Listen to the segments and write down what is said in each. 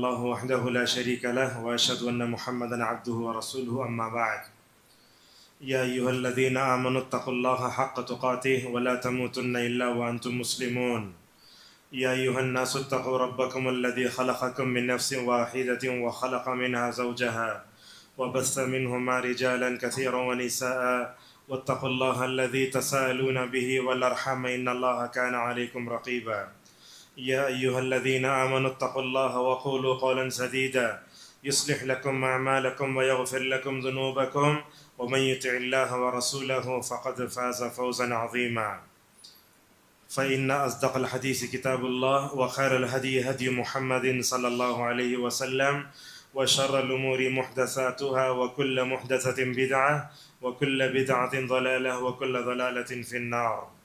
الله وحده لا شريك له وأشهد أن محمدا عبده ورسوله أما بعد يا أيها الذين آمنوا اتقوا الله حق تقاته ولا تموتن إلا وأنتم مسلمون يا أيها الناس اتقوا ربكم الذي خلقكم من نفس واحدة وخلق منها زوجها وبث منهما رجالا كثيرا ونساء واتقوا الله الذي تساءلون به والأرحام إن الله كان عليكم رقيبا يا أيها الذين آمنوا اتقوا الله وقولوا قولا سديدا يصلح لكم أعمالكم ويغفر لكم ذنوبكم ومن يطع الله ورسوله فقد فاز فوزا عظيما فإن أصدق الحديث كتاب الله وخير الهدي هدي محمد صلى الله عليه وسلم وشر الأمور محدثاتها وكل محدثة بدعة وكل بدعة ضلالة وكل ضلالة في النار.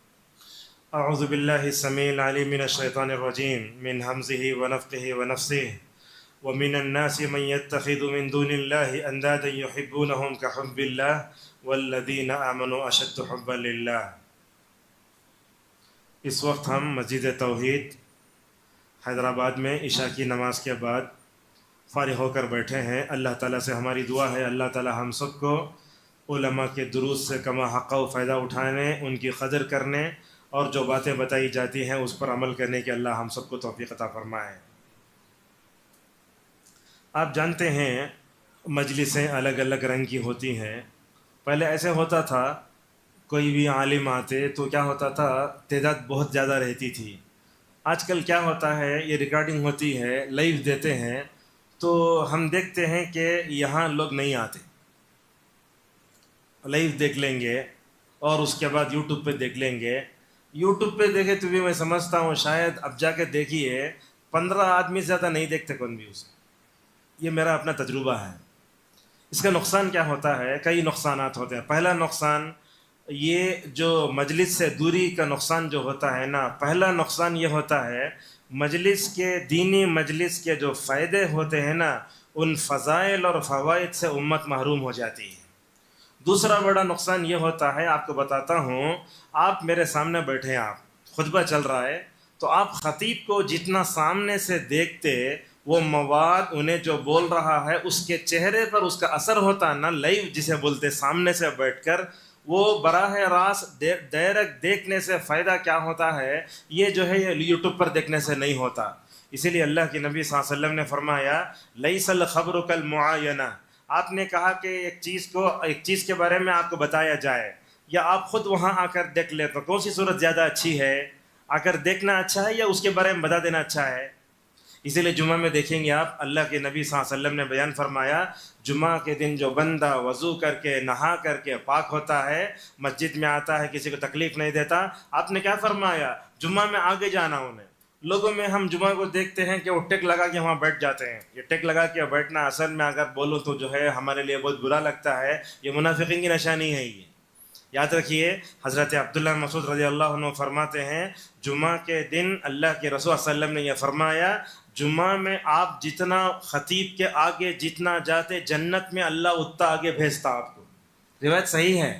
أعوذ بالله السميع العليم من الشيطان الرجيم من همزه ونفخه ونفثه ومن الناس من يتخذ من دون الله أندادا يحبونهم كحب الله والذين آمنوا أشد حبا لله. اس وقت ہم مسجد توحید حیدرآباد میں عشاء کی نماز کے بعد فارغ ہو کر بیٹھے ہیں. اللہ تعالیٰ سے ہماری دعا ہے اللہ تعالیٰ ہم سب کو علماء کے دروس سے کما حق و فائدہ اٹھانے، ان کی قدر کرنے اور جو باتیں بتائی جاتی ہیں اس پر عمل کرنے کی اللہ ہم سب کو توفیق عطا فرمائے. آپ جانتے ہیں مجلسیں الگ الگ رنگ کی ہوتی ہیں. پہلے ایسے ہوتا تھا کوئی بھی عالم آتے تو کیا ہوتا تھا، تعداد بہت زیادہ رہتی تھی. آج کل کیا ہوتا ہے، یہ ریکارڈنگ ہوتی ہے، لائیو دیتے ہیں تو ہم دیکھتے ہیں کہ یہاں لوگ نہیں آتے. لائیو دیکھ لیں گے اور اس کے بعد یوٹیوب پہ دیکھ لیں گے. یوٹیوب پہ دیکھے تو بھی میں سمجھتا ہوں شاید اب جا کے دیکھیے 15 آدمی سے زیادہ نہیں دیکھتے کون بھی اسے. یہ میرا اپنا تجربہ ہے. اس کا نقصان کیا ہوتا ہے، کئی نقصانات ہوتے ہیں. پہلا نقصان یہ جو مجلس سے دوری کا نقصان جو ہوتا ہے نا، پہلا نقصان یہ ہوتا ہے مجلس کے دینی مجلس کے جو فائدے ہوتے ہیں نا، ان فضائل اور فوائد سے امت محروم ہو جاتی ہے. دوسرا بڑا نقصان یہ ہوتا ہے، آپ کو بتاتا ہوں، آپ میرے سامنے بیٹھے ہیں، آپ خطبہ چل رہا ہے تو آپ خطیب کو جتنا سامنے سے دیکھتے، وہ مواد انہیں جو بول رہا ہے اس کے چہرے پر اس کا اثر ہوتا ہے نا، لائیو جسے بولتے سامنے سے بیٹھ کر، وہ براہ راست ڈائریکٹ دیکھنے سے فائدہ کیا ہوتا ہے، یہ جو ہے یہ یوٹیوب پر دیکھنے سے نہیں ہوتا. اسی لیے اللہ کے نبی صلی اللہ علیہ وسلم نے فرمایا لیس الخبر کالمعاینہ. آپ نے کہا کہ ایک چیز کے بارے میں آپ کو بتایا جائے یا آپ خود وہاں آ کر دیکھ لیں تو کون سی صورت زیادہ اچھی ہے، آ کر دیکھنا اچھا ہے یا اس کے بارے میں بتا دینا اچھا ہے؟ اسی لیے جمعہ میں دیکھیں گے آپ، اللہ کے نبی صلی اللہ علیہ وسلم نے بیان فرمایا جمعہ کے دن جو بندہ وضو کر کے نہا کر کے پاک ہوتا ہے، مسجد میں آتا ہے، کسی کو تکلیف نہیں دیتا، آپ نے کیا فرمایا، جمعہ میں آگے جانا انہیں. لوگوں میں ہم جمعہ کو دیکھتے ہیں کہ وہ ٹیک لگا کے وہاں بیٹھ جاتے ہیں. یہ ٹیک لگا کے بیٹھنا اصل میں اگر بولوں تو جو ہے ہمارے لیے بہت برا لگتا ہے. یہ منافقین کی نشانی ہے. یہ یاد رکھیے، حضرت عبداللہ مسعود رضی اللہ عنہ فرماتے ہیں جمعہ کے دن اللہ کے رسول صلی اللہ علیہ وسلم نے یہ فرمایا جمعہ میں آپ جتنا خطیب کے آگے جتنا جاتے، جنت میں اللہ اتنا آگے بھیجتا آپ کو. روایت صحیح ہے.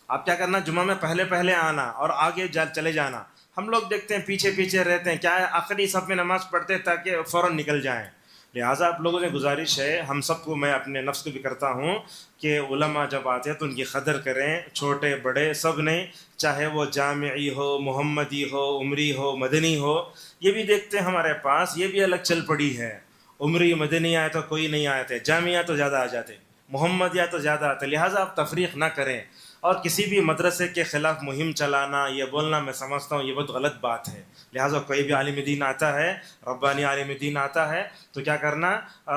آپ کیا کرنا، جمعہ میں پہلے آنا اور آگے چلے جانا. ہم لوگ دیکھتے ہیں پیچھے رہتے ہیں، کیا ہے آخری صف میں نماز پڑھتے ہیں تاکہ فوراً نکل جائیں. لہٰذا آپ لوگوں سے گزارش ہے، ہم سب کو، میں اپنے نفس کو بھی کرتا ہوں کہ علماء جب آتے ہیں تو ان کی قدر کریں، چھوٹے بڑے سب نہیں، چاہے وہ جامعی ہو، محمدی ہو، عمری ہو، مدنی ہو. یہ بھی دیکھتے ہیں ہمارے پاس یہ بھی الگ چل پڑی ہے. عمری مدنی آئے تو کوئی نہیں آئے تھے، جامعہ تو زیادہ آ جاتے، محمدیہ تو زیادہ آتے. لہٰذا آپ تفریق نہ کریں. اور کسی بھی مدرسے کے خلاف مہم چلانا، یہ بولنا میں سمجھتا ہوں یہ بہت غلط بات ہے. لہٰذا کوئی بھی عالم دین آتا ہے، ربانی عالم دین آتا ہے تو کیا کرنا،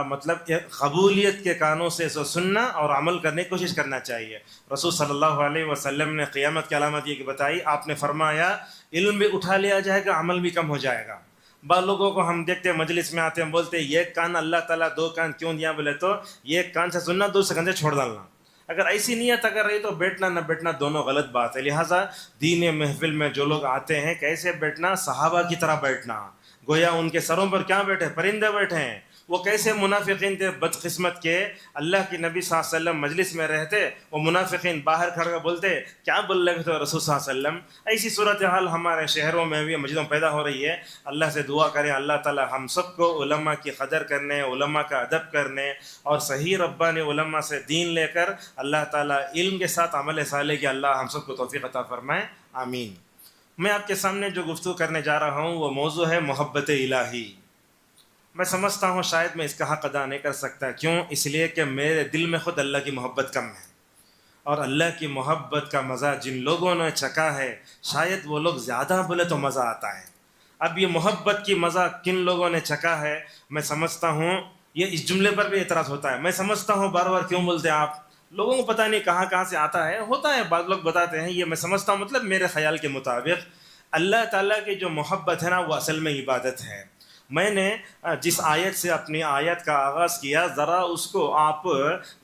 مطلب قبولیت کے کانوں سے سننا اور عمل کرنے کی کوشش کرنا چاہیے. رسول صلی اللہ علیہ وسلم نے قیامت کی علامت یہ بتائی، آپ نے فرمایا علم بھی اٹھا لیا جائے گا، عمل بھی کم ہو جائے گا. بعض لوگوں کو ہم دیکھتے ہیں مجلس میں آتے ہیں بولتے ہیں ایک کان اللہ تعالیٰ 2 کان کیوں دیا، بولے تو ایک کان سے سننا، دوسرے کان سے چھوڑ ڈالنا. اگر ایسی نیت اگر رہی تو بیٹھنا نہ بیٹھنا دونوں غلط بات ہے. لہٰذا دین محفل میں جو لوگ آتے ہیں کیسے بیٹھنا، صحابہ کی طرح بیٹھنا. گویا ان کے سروں پر کیا بیٹھے، پرندے بیٹھے ہیں. وہ کیسے منافقین تھے بدقسمت کے، اللہ کے نبی صلی اللہ علیہ وسلم مجلس میں رہتے، وہ منافقین باہر کھڑ کر بولتے کیا بول رہے تھے رسول صلی اللہ علیہ وسلم. ایسی صورتحال ہمارے شہروں میں بھی مسجدوں میں پیدا ہو رہی ہے. اللہ سے دعا کریں اللہ تعالی ہم سب کو علماء کی قدر کرنے، علماء کا ادب کرنے اور صحیح ربانی علماء سے دین لے کر اللہ تعالی علم کے ساتھ عمل صالح کی اللہ ہم سب کو توفیق عطا فرمائے، آمین. میں آپ کے سامنے جو گفتگو کرنے جا رہا ہوں وہ موضوع ہے محبت الہی. میں سمجھتا ہوں شاید میں اس کا حق ادا نہیں کر سکتا. کیوں؟ اس لیے کہ میرے دل میں خود اللہ کی محبت کم ہے، اور اللہ کی محبت کا مزہ جن لوگوں نے چکھا ہے شاید وہ لوگ زیادہ بولے تو مزہ آتا ہے. اب یہ محبت کی مزہ کن لوگوں نے چکھا ہے میں سمجھتا ہوں. یہ اس جملے پر بھی اعتراض ہوتا ہے. میں سمجھتا ہوں بار بار کیوں بولتے ہیں آپ، لوگوں کو پتہ نہیں کہاں سے آتا ہے، ہوتا ہے بعض لوگ بتاتے ہیں. یہ میں سمجھتا ہوں مطلب میرے خیال کے مطابق اللہ تعالیٰ کی جو محبت ہے نا وہ اصل میں عبادت ہے. میں نے جس آیت سے اپنی آیت کا آغاز کیا، ذرا اس کو آپ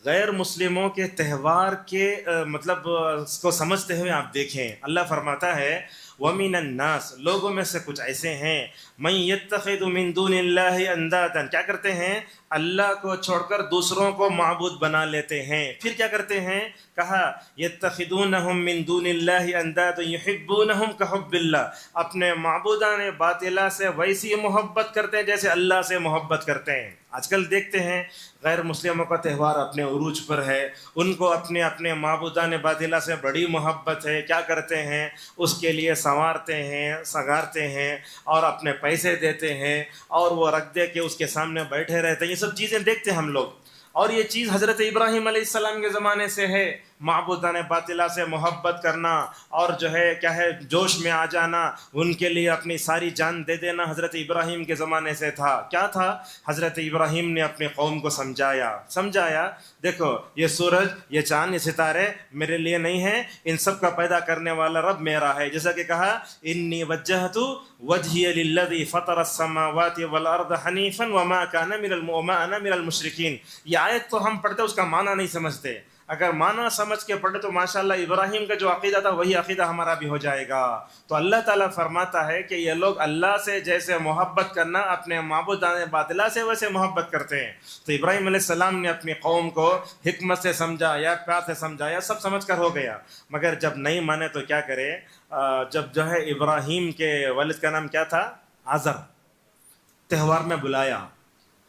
غیر مسلموں کے تہوار کے مطلب اس کو سمجھتے ہوئے آپ دیکھیں. اللہ فرماتا ہے وَمِنَ النَّاسِ، لوگوں میں سے کچھ ایسے ہیں مَن يَتَّخِذُ مِن دُونِ اللَّهِ أَندَادًا، کیا کرتے ہیں اللہ کو چھوڑ کر دوسروں کو معبود بنا لیتے ہیں. پھر کیا کرتے ہیں؟ کہا يَتَّخِذُونَهُم مِن دُونِ اللَّهِ أَندَادًا يُحِبُّونَهُم كَحُبِّ اللَّهِ، اپنے معبودان باطلہ سے ویسی محبت کرتے ہیں جیسے اللہ سے محبت کرتے ہیں. آج کل دیکھتے ہیں غیر مسلموں کا تہوار اپنے عروج پر ہے، ان کو اپنے معبودان باطلہ سے بڑی محبت ہے. کیا کرتے ہیں؟ اس کے لیے سنوارتے ہیں، سنگارتے ہیں اور اپنے پیسے دیتے ہیں اور وہ رکھ دے کے اس کے سامنے بیٹھے رہتے ہیں. یہ سب چیزیں دیکھتے ہیں ہم لوگ. اور یہ چیز حضرت ابراہیم علیہ السلام کے زمانے سے ہے، معبودان باطلہ سے محبت کرنا اور جو ہے کیا ہے جوش میں آ جانا، ان کے لیے اپنی ساری جان دے دینا حضرت ابراہیم کے زمانے سے تھا. کیا تھا؟ حضرت ابراہیم نے اپنے قوم کو سمجھایا دیکھو یہ سورج، یہ چاند، یہ ستارے میرے لیے نہیں ہیں، ان سب کا پیدا کرنے والا رب میرا ہے. جیسا کہ کہا انی وجہت وجہی للذی فطر السماوات والارض حنیفا وما انا من المشرکین. یہ آیت تو ہم پڑھتے اس کا معنی نہیں سمجھتے. اگر معنی سمجھ کے پڑھے تو ماشاءاللہ ابراہیم کا جو عقیدہ تھا وہی عقیدہ ہمارا بھی ہو جائے گا. تو اللہ تعالیٰ فرماتا ہے کہ یہ لوگ اللہ سے جیسے محبت کرنا اپنے معبودان باطلہ سے ویسے محبت کرتے ہیں. تو ابراہیم علیہ السلام نے اپنی قوم کو حکمت سے سمجھایا، پیار سے سمجھایا، سب سمجھ کر ہو گیا. مگر جب نہیں مانے تو کیا کرے؟ جب جو ہے ابراہیم کے والد کا نام کیا تھا؟ آزر، تہوار میں بلایا.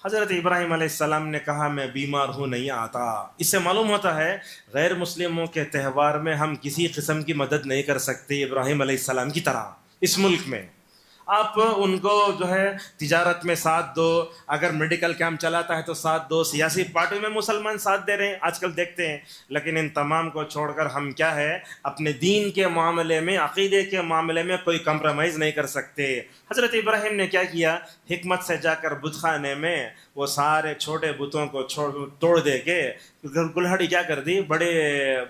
حضرت ابراہیم علیہ السلام نے کہا میں بیمار ہوں نہیں آتا. اس سے معلوم ہوتا ہے غیر مسلموں کے تہوار میں ہم کسی قسم کی مدد نہیں کر سکتے ابراہیم علیہ السلام کی طرح. اس ملک میں آپ ان کو جو ہے تجارت میں ساتھ دو، اگر میڈیکل کیمپ چلاتا ہے تو ساتھ دو، سیاسی پارٹی میں مسلمان ساتھ دے رہے ہیں آج کل دیکھتے ہیں. لیکن ان تمام کو چھوڑ کر ہم کیا ہے اپنے دین کے معاملے میں، عقیدے کے معاملے میں کوئی کمپرومائز نہیں کر سکتے. حضرت ابراہیم نے کیا کیا؟ حکمت سے جا کر بت خانے میں وہ سارے چھوٹے بتوں کو توڑ دے کے گلہڑی کیا کر دی، بڑے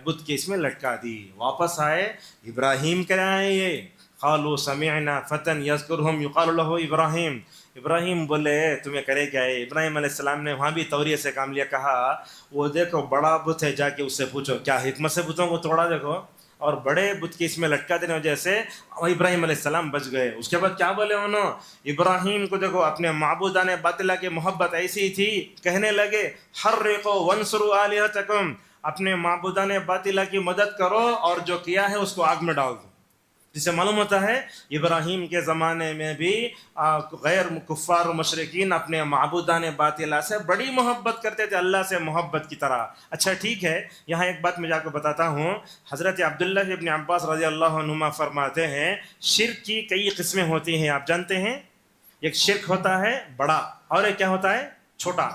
بت کے اس میں لٹکا دی. واپس آئے ابراہیم کرائے یہ قالوا سمعنا فتى يذكرهم يقال له ابراہیم. ابراہیم بولے تمہیں کرے کیا ہے؟ ابراہیم علیہ السلام نے وہاں بھی توریہ سے کام لیا. کہا وہ دیکھو بڑا بت ہے، جا کے اس سے پوچھو کیا حکمت سے بتوں کو توڑا دیکھو، اور بڑے بت کی اس میں لٹکا دینے وجہ سے ابراہیم علیہ السلام بچ گئے. اس کے بعد کیا بولے انہوں؟ ابراہیم کو دیکھو اپنے معبودان باطلہ کی محبت ایسی تھی، کہنے لگے حرقوا وانصروا آلہتکم، اپنے معبودان باطلہ کی مدد کرو اور جو کیا ہے اس کو آگ میں ڈال دو. جس سے معلوم ہوتا ہے ابراہیم کے زمانے میں بھی غیر کفار و مشرکین اپنے معبودان باطلہ سے بڑی محبت کرتے تھے، اللہ سے محبت کی طرح. اچھا ٹھیک ہے، یہاں ایک بات میں جا کے بتاتا ہوں. حضرت عبداللہ ابن عباس رضی اللہ عنہما فرماتے ہیں شرک کی کئی قسمیں ہوتی ہیں، آپ جانتے ہیں. ایک شرک ہوتا ہے بڑا، اور ایک کیا ہوتا ہے چھوٹا،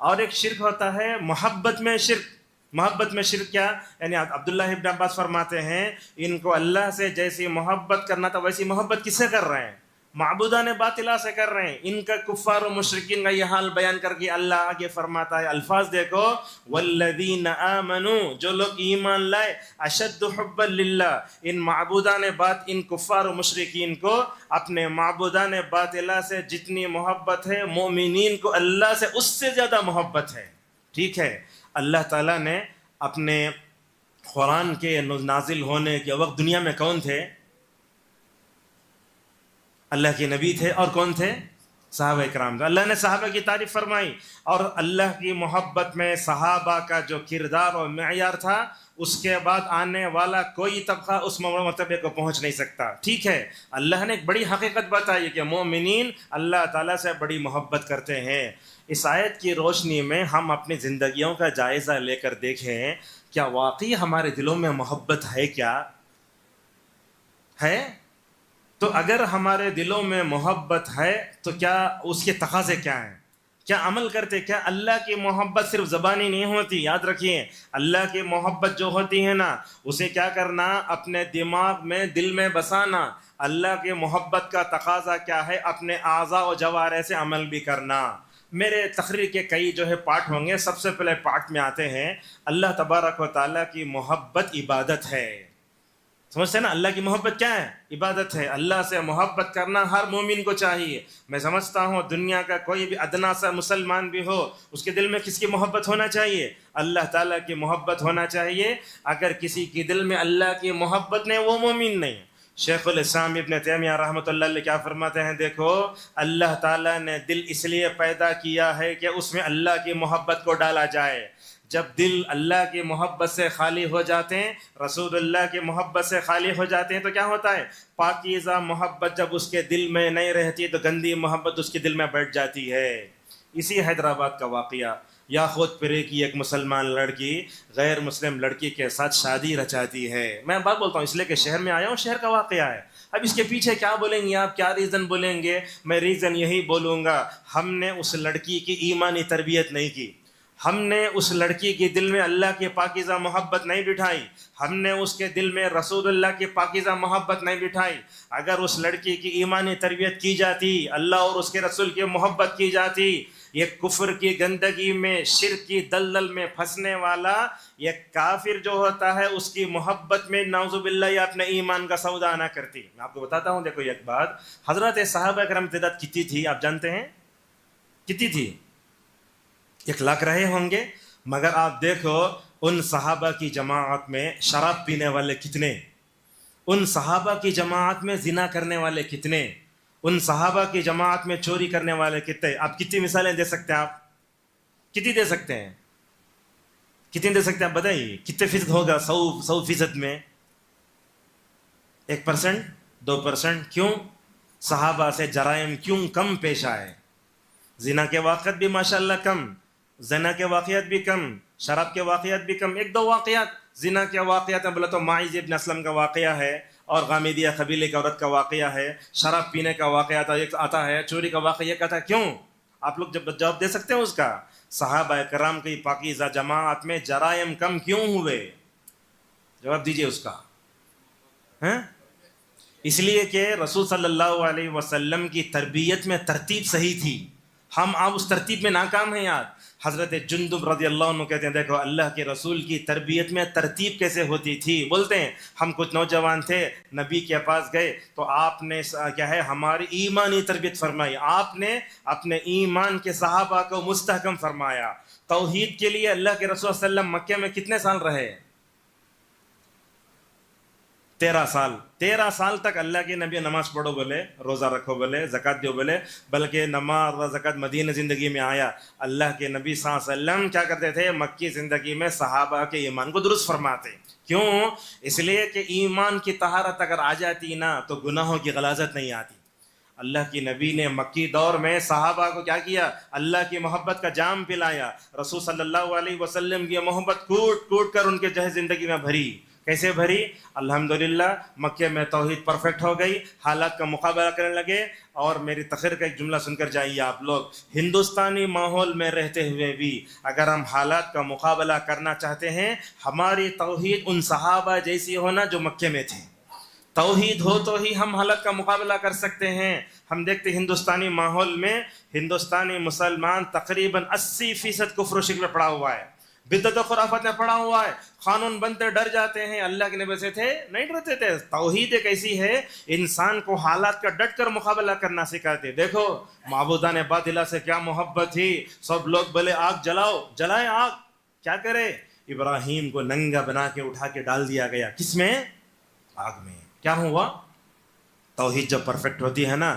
اور ایک شرک ہوتا ہے محبت میں شرک. محبت میں شرک کیا؟ یعنی عبداللہ ابن عباس فرماتے ہیں ان کو اللہ سے جیسی محبت کرنا تھا ویسی محبت کس سے کر رہے ہیں؟ معبودان باطلہ سے کر رہے ہیں. ان کا کفار و مشرکین کا یہ حال بیان کر کے اللہ آگے فرماتا ہے، الفاظ دیکھو والذین آمنوا، جو لوگ ایمان لائے، اشد حبا للہ، ان معبودان ان کفار و مشرکین کو اپنے معبودان باطلہ سے جتنی محبت ہے مومنین کو اللہ سے اس سے زیادہ محبت ہے. ٹھیک ہے، اللہ تعالیٰ نے اپنے قرآن کے نازل ہونے کے وقت دنیا میں کون تھے؟ اللہ کے نبی تھے، اور کون تھے؟ صحابہ کرام، اللہ نے صحابہ کی تعریف فرمائی، اور اللہ کی محبت میں صحابہ کا جو کردار اور معیار تھا، اس کے بعد آنے والا کوئی طبقہ اس مرتبے کو پہنچ نہیں سکتا. ٹھیک ہے، اللہ نے ایک بڑی حقیقت بتائی کہ مومنین اللہ تعالیٰ سے بڑی محبت کرتے ہیں. اس آیت کی روشنی میں ہم اپنی زندگیوں کا جائزہ لے کر دیکھیں، کیا واقعی ہمارے دلوں میں محبت ہے؟ کیا ہے؟ تو اگر ہمارے دلوں میں محبت ہے تو کیا اس کے تقاضے کیا ہیں؟ کیا عمل کرتے؟ کیا اللہ کی محبت صرف زبانی نہیں ہوتی؟ یاد رکھیے، اللہ کی محبت جو ہوتی ہے نا، اسے کیا کرنا؟ اپنے دماغ میں، دل میں بسانا. اللہ کی محبت کا تقاضا کیا ہے؟ اپنے اعضاء و جوارح سے عمل بھی کرنا. میرے تقریر کے کئی جو ہے پارٹ ہوں گے. سب سے پہلے پارٹ میں آتے ہیں، اللہ تبارک و تعالیٰ کی محبت عبادت ہے. سمجھتے ہیں نا، اللہ کی محبت کیا ہے؟ عبادت ہے. اللہ سے محبت کرنا ہر مومن کو چاہیے. میں سمجھتا ہوں دنیا کا کوئی بھی ادنا سا مسلمان بھی ہو، اس کے دل میں کس کی محبت ہونا چاہیے؟ اللہ تعالیٰ کی محبت ہونا چاہیے. اگر کسی کے دل میں اللہ کی محبت نہیں، وہ مومن نہیں. شیخ الاسلام ابن تیمیہ رحمۃ اللہ علیہ کیا فرماتے ہیں؟ دیکھو، اللہ تعالیٰ نے دل اس لیے پیدا کیا ہے کہ اس میں اللہ کی محبت کو ڈالا جائے. جب دل اللہ کی محبت سے خالی ہو جاتے ہیں، رسول اللہ کی محبت سے خالی ہو جاتے ہیں، تو کیا ہوتا ہے؟ پاکیزہ محبت جب اس کے دل میں نہیں رہتی تو گندی محبت اس کے دل میں بیٹھ جاتی ہے. اسی حیدرآباد کا واقعہ، یاقوت پرے کی ایک مسلمان لڑکی غیر مسلم لڑکی کے ساتھ شادی رچاتی ہے. میں بات بولتا ہوں اس لیے کہ شہر میں آیا ہوں، شہر کا واقعہ ہے. اب اس کے پیچھے کیا بولیں گے آپ؟ کیا ریزن بولیں گے؟ میں ریزن یہی بولوں گا، ہم نے اس لڑکی کی ایمانی تربیت نہیں کی. ہم نے اس لڑکی کے دل میں اللہ کی پاکیزہ محبت نہیں بٹھائی. ہم نے اس کے دل میں رسول اللہ کی پاکیزہ محبت نہیں بٹھائی. اگر اس لڑکی کی ایمانی تربیت کی جاتی، اللہ اور اس کے رسول کی محبت کی جاتی، یہ کفر کی گندگی میں، شرک کی دلدل میں پھنسنے والا یہ کافر جو ہوتا ہے، اس کی محبت میں نعوذ باللہ یہ اپنے ایمان کا سودا نہ کرتی. میں آپ کو بتاتا ہوں، دیکھو ایک بات، حضرت صحابہ کرام تعداد کتنی تھی آپ جانتے ہیں؟ کتنی تھی؟ 1,00,000 رہے ہوں گے. مگر آپ دیکھو ان صحابہ کی جماعت میں شراب پینے والے کتنے، ان صحابہ کی جماعت میں زنا کرنے والے کتنے، ان صحابہ کی جماعت میں چوری کرنے والے کتنے. آپ کتنی مثالیں دے سکتے ہیں؟ آپ کتنی دے سکتے ہیں؟ کتنی دے سکتے ہیں؟ آپ بتائیے کتنے فیصد ہوگا؟ 100% میں 1%، 2%. کیوں؟ صحابہ سے جرائم کیوں کم پیش آئے؟ زنا کے واقعات بھی ماشاءاللہ کم، زنا کے واقعات بھی کم، شراب کے واقعات بھی کم. 1-2 واقعات زنا کے واقعات ہیں بولے تو ماعز ابن اسلم کا واقعہ ہے، اور غامدیہ قبیلے کی عورت کا واقعہ ہے. شراب پینے کا واقعہ آتا ہے، چوری کا واقعہ کہتا ہے. کیوں؟ آپ لوگ جب جواب دے سکتے ہیں اس کا. صحابہ کرام کی پاکیزہ جماعت میں جرائم کم کیوں ہوئے؟ جواب دیجئے اس کا. اس لیے کہ رسول صلی اللہ علیہ وسلم کی تربیت میں ترتیب صحیح تھی. ہم آپ اس ترتیب میں ناکام ہیں یار. حضرت جندب رضی اللہ عنہ کہتے ہیں دیکھو اللہ کے رسول کی تربیت میں ترتیب کیسے ہوتی تھی. بولتے ہیں ہم کچھ نوجوان تھے، نبی کے پاس گئے تو آپ نے کیا ہے ہماری ایمانی تربیت فرمائی. آپ نے اپنے ایمان کے صحابہ کو مستحکم فرمایا. توحید کے لیے اللہ کے رسول صلی اللہ علیہ وسلم مکہ میں کتنے سال رہے؟ 13 سال. 13 سال تک اللہ کے نبی نماز پڑھو بولے، روزہ رکھو بولے، زکوٰۃ دو بولے، بلکہ نماز و زکوٰۃ مدینہ زندگی میں آیا. اللہ کے نبی صلی اللہ علیہ وسلم کیا کرتے تھے؟ مکی زندگی میں صحابہ کے ایمان کو درست فرماتے. کیوں؟ اس لیے کہ ایمان کی طہارت اگر آ جاتی نا تو گناہوں کی غلاظت نہیں آتی. اللہ کی نبی نے مکی دور میں صحابہ کو کیا کیا؟ اللہ کی محبت کا جام پلایا. رسول صلی اللہ علیہ وسلم کی محبت کوٹ کوٹ کر ان کے جو ہے زندگی میں بھری. کیسے بھری؟ الحمدللہ مکہ میں توحید پرفیکٹ ہو گئی، حالات کا مقابلہ کرنے لگے. اور میری تقریر کا ایک جملہ سن کر جائیے آپ لوگ، ہندوستانی ماحول میں رہتے ہوئے بھی اگر ہم حالات کا مقابلہ کرنا چاہتے ہیں، ہماری توحید ان صحابہ جیسی ہونا جو مکے میں تھے. توحید ہو تو ہی ہم حالات کا مقابلہ کر سکتے ہیں. ہم دیکھتے ہندوستانی ماحول میں ہندوستانی مسلمان تقریباً 80% کفر و شرک میں پڑا ہوا ہے، بدعت و خرافت میں پڑا ہوا ہے. قانون بنتے ڈر جاتے ہیں. اللہ کے نبی سے تھے نہیں ڈرتے تھے. توحید ایک ایسی ہے انسان کو حالات کا ڈٹ کر مقابلہ کرنا سکھاتے. دیکھو معبودان باطلہ سے کیا محبت تھی. سب لوگ بولے آگ جلاؤ، جلائیں آگ. کیا کرے؟ ابراہیم کو ننگا بنا کے اٹھا کے ڈال دیا گیا. کس میں؟ آگ میں. کیا ہوا؟ توحید جب پرفیکٹ ہوتی ہے نا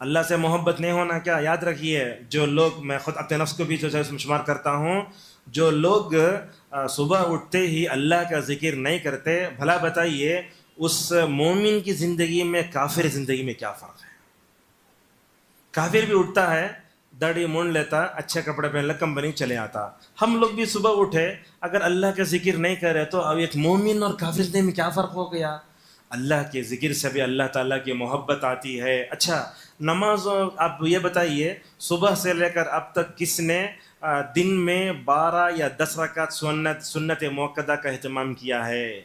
اللہ سے محبت نہیں ہونا کیا؟ یاد رکھیے، جو لوگ، میں خود اپنے نفس کو بھی جو ہے اس میں شمار کرتا ہوں، جو لوگ صبح اٹھتے ہی اللہ کا ذکر نہیں کرتے، بھلا بتائیے اس مومن کی زندگی میں کافر زندگی میں کیا فرق ہے؟ کافر بھی اٹھتا ہے، داڑھی مونڈ لیتا، اچھے کپڑے پہن لے، کمپنی چلے آتا. ہم لوگ بھی صبح اٹھے اگر اللہ کا ذکر نہیں کرے تو اب ایک مومن اور کافر زندگی میں کیا فرق ہو گیا؟ اللہ کے ذکر سے بھی اللہ تعالیٰ کی محبت آتی ہے. اچھا نماز، آپ یہ بتائیے صبح سے لے کر اب تک کس نے دن میں 12 یا 10 رکعت سنت موقدہ کا اہتمام کیا ہے؟